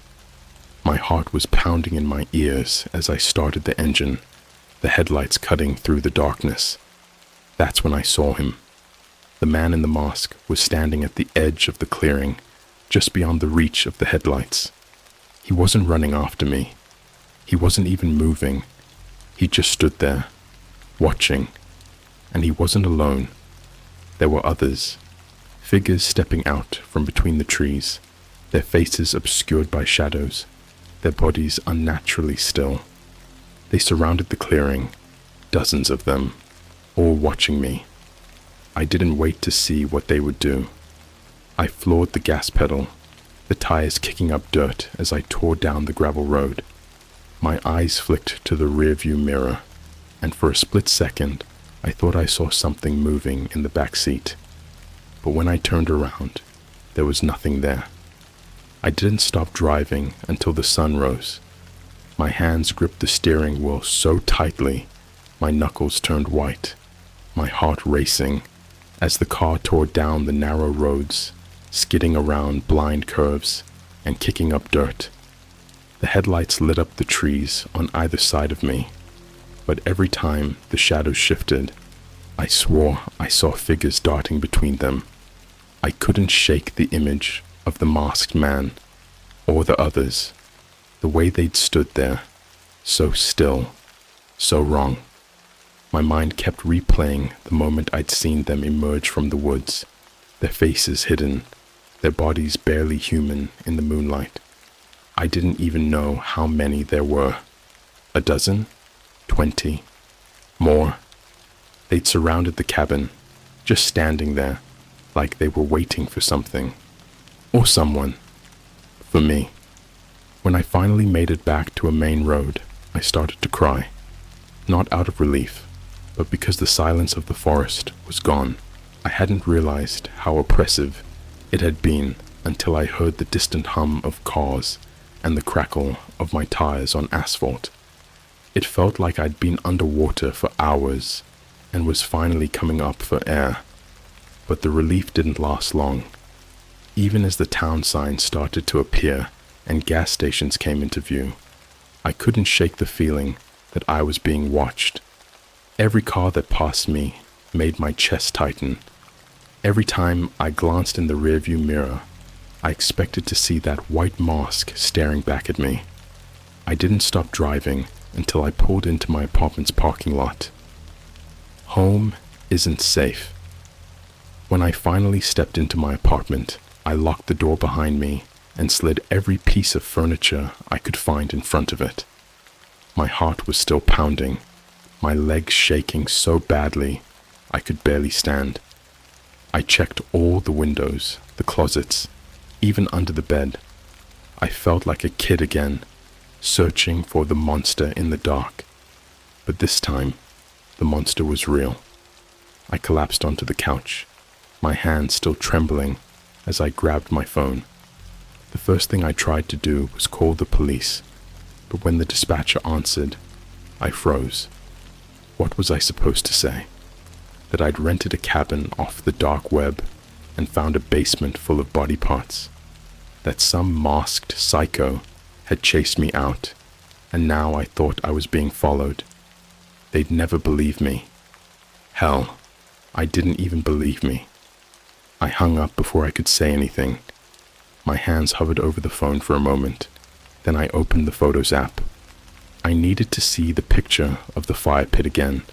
My heart was pounding in my ears as I started the engine, the headlights cutting through the darkness. That's when I saw him. The man in the mask was standing at the edge of the clearing, just beyond the reach of the headlights. He wasn't running after me. He wasn't even moving. He just stood there, watching. And he wasn't alone. There were others, figures stepping out from between the trees, their faces obscured by shadows, their bodies unnaturally still. They surrounded the clearing, dozens of them, all watching me. I didn't wait to see what they would do. I floored the gas pedal, the tires kicking up dirt as I tore down the gravel road. My eyes flicked to the rearview mirror, and for a split second, I thought I saw something moving in the back seat. But when I turned around, there was nothing there. I didn't stop driving until the sun rose. My hands gripped the steering wheel so tightly, my knuckles turned white, my heart racing, as the car tore down the narrow roads, skidding around blind curves and kicking up dirt. The headlights lit up the trees on either side of me, but every time the shadows shifted, I swore I saw figures darting between them. I couldn't shake the image of the masked man, or the others, the way they'd stood there, so still, so wrong. My mind kept replaying the moment I'd seen them emerge from the woods, their faces hidden, their bodies barely human in the moonlight. I didn't even know how many there were. 12? 20? More? They'd surrounded the cabin, just standing there, like they were waiting for something. Or someone. For me. When I finally made it back to a main road, I started to cry. Not out of relief, but because the silence of the forest was gone. I hadn't realized how oppressive it had been until I heard the distant hum of cars and the crackle of my tires on asphalt. It felt like I'd been underwater for hours and was finally coming up for air. But the relief didn't last long. Even as the town signs started to appear and gas stations came into view, I couldn't shake the feeling that I was being watched. Every car that passed me made my chest tighten. Every time I glanced in the rearview mirror, I expected to see that white mask staring back at me. I didn't stop driving until I pulled into my apartment's parking lot. Home isn't safe. When I finally stepped into my apartment, I locked the door behind me and slid every piece of furniture I could find in front of it. My heart was still pounding, my legs shaking so badly I could barely stand. I checked all the windows, the closets, even under the bed. I felt like a kid again, searching for the monster in the dark. But this time, the monster was real. I collapsed onto the couch, my hands still trembling as I grabbed my phone. The first thing I tried to do was call the police, but when the dispatcher answered, I froze. What was I supposed to say? That I'd rented a cabin off the dark web and found a basement full of body parts? That some masked psycho had chased me out, and now I thought I was being followed? They'd never believe me. Hell, I didn't even believe me. I hung up before I could say anything. My hands hovered over the phone for a moment. Then I opened the Photos app. I needed to see the picture of the fire pit again,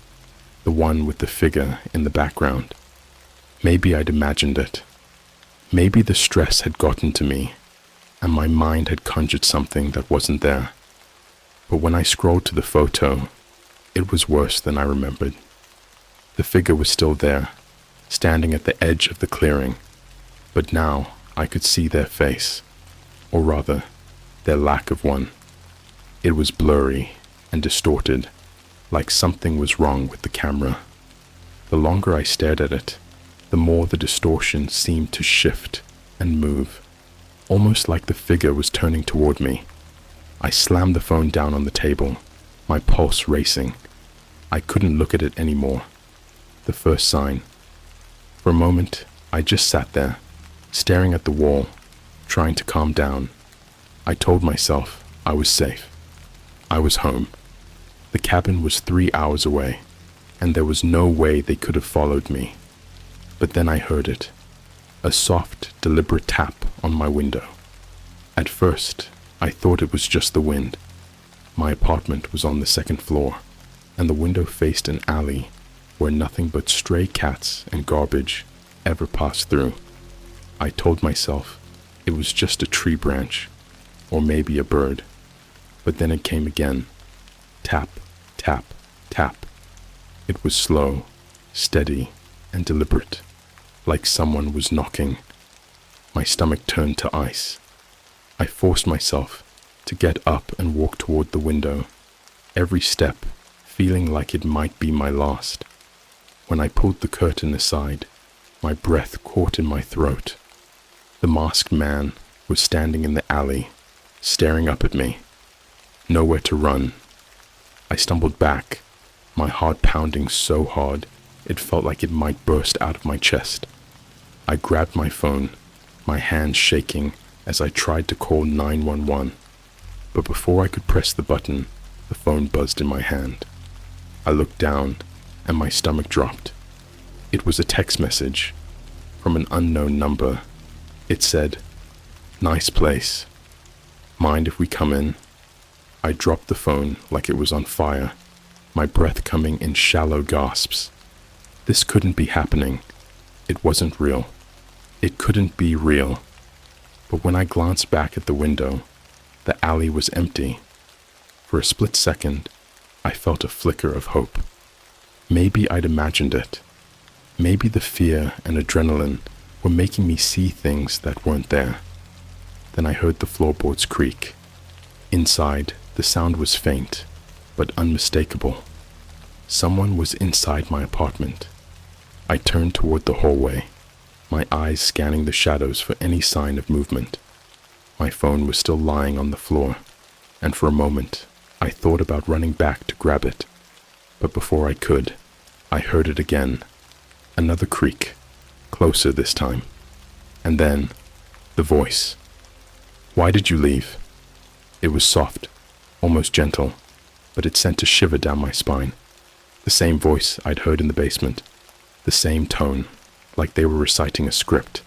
the one with the figure in the background. Maybe I'd imagined it. Maybe the stress had gotten to me, and my mind had conjured something that wasn't there. But when I scrolled to the photo, it was worse than I remembered. The figure was still there, standing at the edge of the clearing, but now I could see their face, or rather, their lack of one. It was blurry and distorted, like something was wrong with the camera. The longer I stared at it, the more the distortion seemed to shift and move, almost like the figure was turning toward me. I slammed the phone down on the table, my pulse racing. I couldn't look at it anymore. The first sign. For a moment, I just sat there, staring at the wall, trying to calm down. I told myself I was safe. I was home. The cabin was 3 hours away, and there was no way they could have followed me. But then I heard it, a soft, deliberate tap on my window. At first, I thought it was just the wind. My apartment was on the second floor, and the window faced an alley where nothing but stray cats and garbage ever passed through. I told myself it was just a tree branch, or maybe a bird. But then it came again. Tap, tap, tap. It was slow, steady, and deliberate, like someone was knocking. My stomach turned to ice. I forced myself to get up and walk toward the window, every step feeling like it might be my last. When I pulled the curtain aside, my breath caught in my throat. The masked man was standing in the alley, staring up at me. Nowhere to run. I stumbled back, my heart pounding so hard it felt like it might burst out of my chest. I grabbed my phone, my hands shaking as I tried to call 911. But before I could press the button, the phone buzzed in my hand. I looked down, and my stomach dropped. It was a text message from an unknown number. It said, "Nice place. Mind if we come in?" I dropped the phone like it was on fire, my breath coming in shallow gasps. This couldn't be happening. It wasn't real. It couldn't be real. But when I glanced back at the window, the alley was empty. For a split second, I felt a flicker of hope. Maybe I'd imagined it. Maybe the fear and adrenaline were making me see things that weren't there. Then I heard the floorboards creak. Inside, the sound was faint, but unmistakable. Someone was inside my apartment. I turned toward the hallway, my eyes scanning the shadows for any sign of movement. My phone was still lying on the floor, and for a moment, I thought about running back to grab it. But before I could, I heard it again. Another creak, closer this time. And then, the voice. "Why did you leave?" It was soft, almost gentle, but it sent a shiver down my spine. The same voice I'd heard in the basement. The same tone, like they were reciting a script.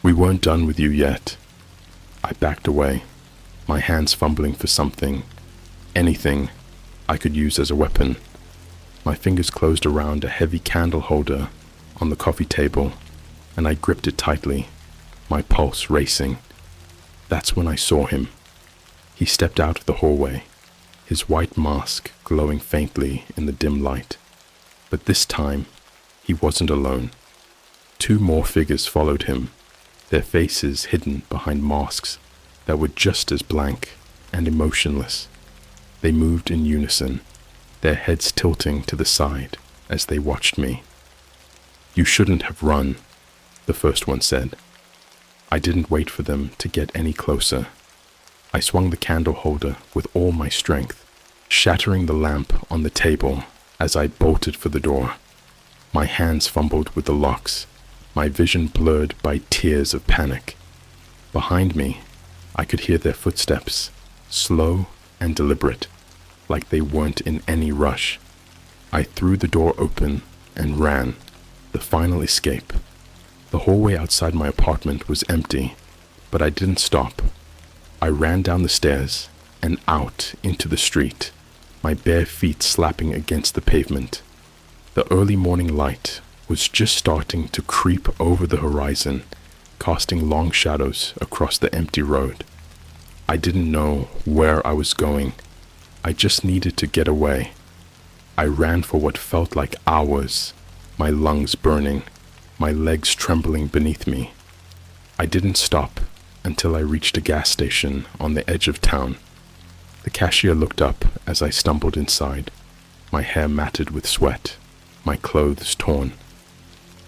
"We weren't done with you yet." I backed away, my hands fumbling for something, anything I could use as a weapon. My fingers closed around a heavy candle holder on the coffee table, and I gripped it tightly, my pulse racing. That's when I saw him. He stepped out of the hallway, his white mask glowing faintly in the dim light. But this time, he wasn't alone. 2 more figures followed him, their faces hidden behind masks that were just as blank and emotionless. They moved in unison, their heads tilting to the side as they watched me. "You shouldn't have run," the first one said. I didn't wait for them to get any closer. I swung the candle holder with all my strength, shattering the lamp on the table as I bolted for the door. My hands fumbled with the locks, my vision blurred by tears of panic. Behind me, I could hear their footsteps, slow and deliberate, like they weren't in any rush. I threw the door open and ran, the final escape. The hallway outside my apartment was empty, but I didn't stop. I ran down the stairs and out into the street, my bare feet slapping against the pavement. The early morning light was just starting to creep over the horizon, casting long shadows across the empty road. I didn't know where I was going. I just needed to get away. I ran for what felt like hours, my lungs burning, my legs trembling beneath me. I didn't stop until I reached a gas station on the edge of town. The cashier looked up as I stumbled inside, my hair matted with sweat, my clothes torn.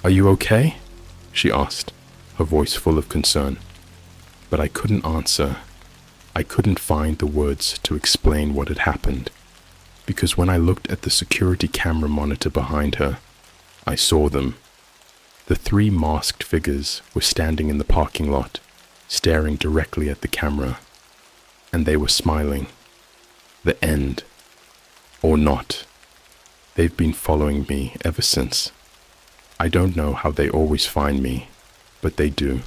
"Are you okay?" she asked, her voice full of concern. But I couldn't answer. I couldn't find the words to explain what had happened, because when I looked at the security camera monitor behind her, I saw them. The 3 masked figures were standing in the parking lot, staring directly at the camera, and they were smiling. The end. Or not. They've been following me ever since. I don't know how they always find me, but they do.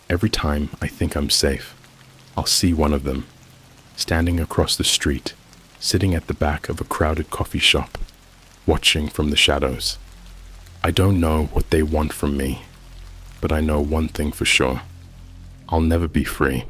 Every time I think I'm safe, I'll see one of them, standing across the street, sitting at the back of a crowded coffee shop, watching from the shadows. I don't know what they want from me, but I know one thing for sure. I'll never be free.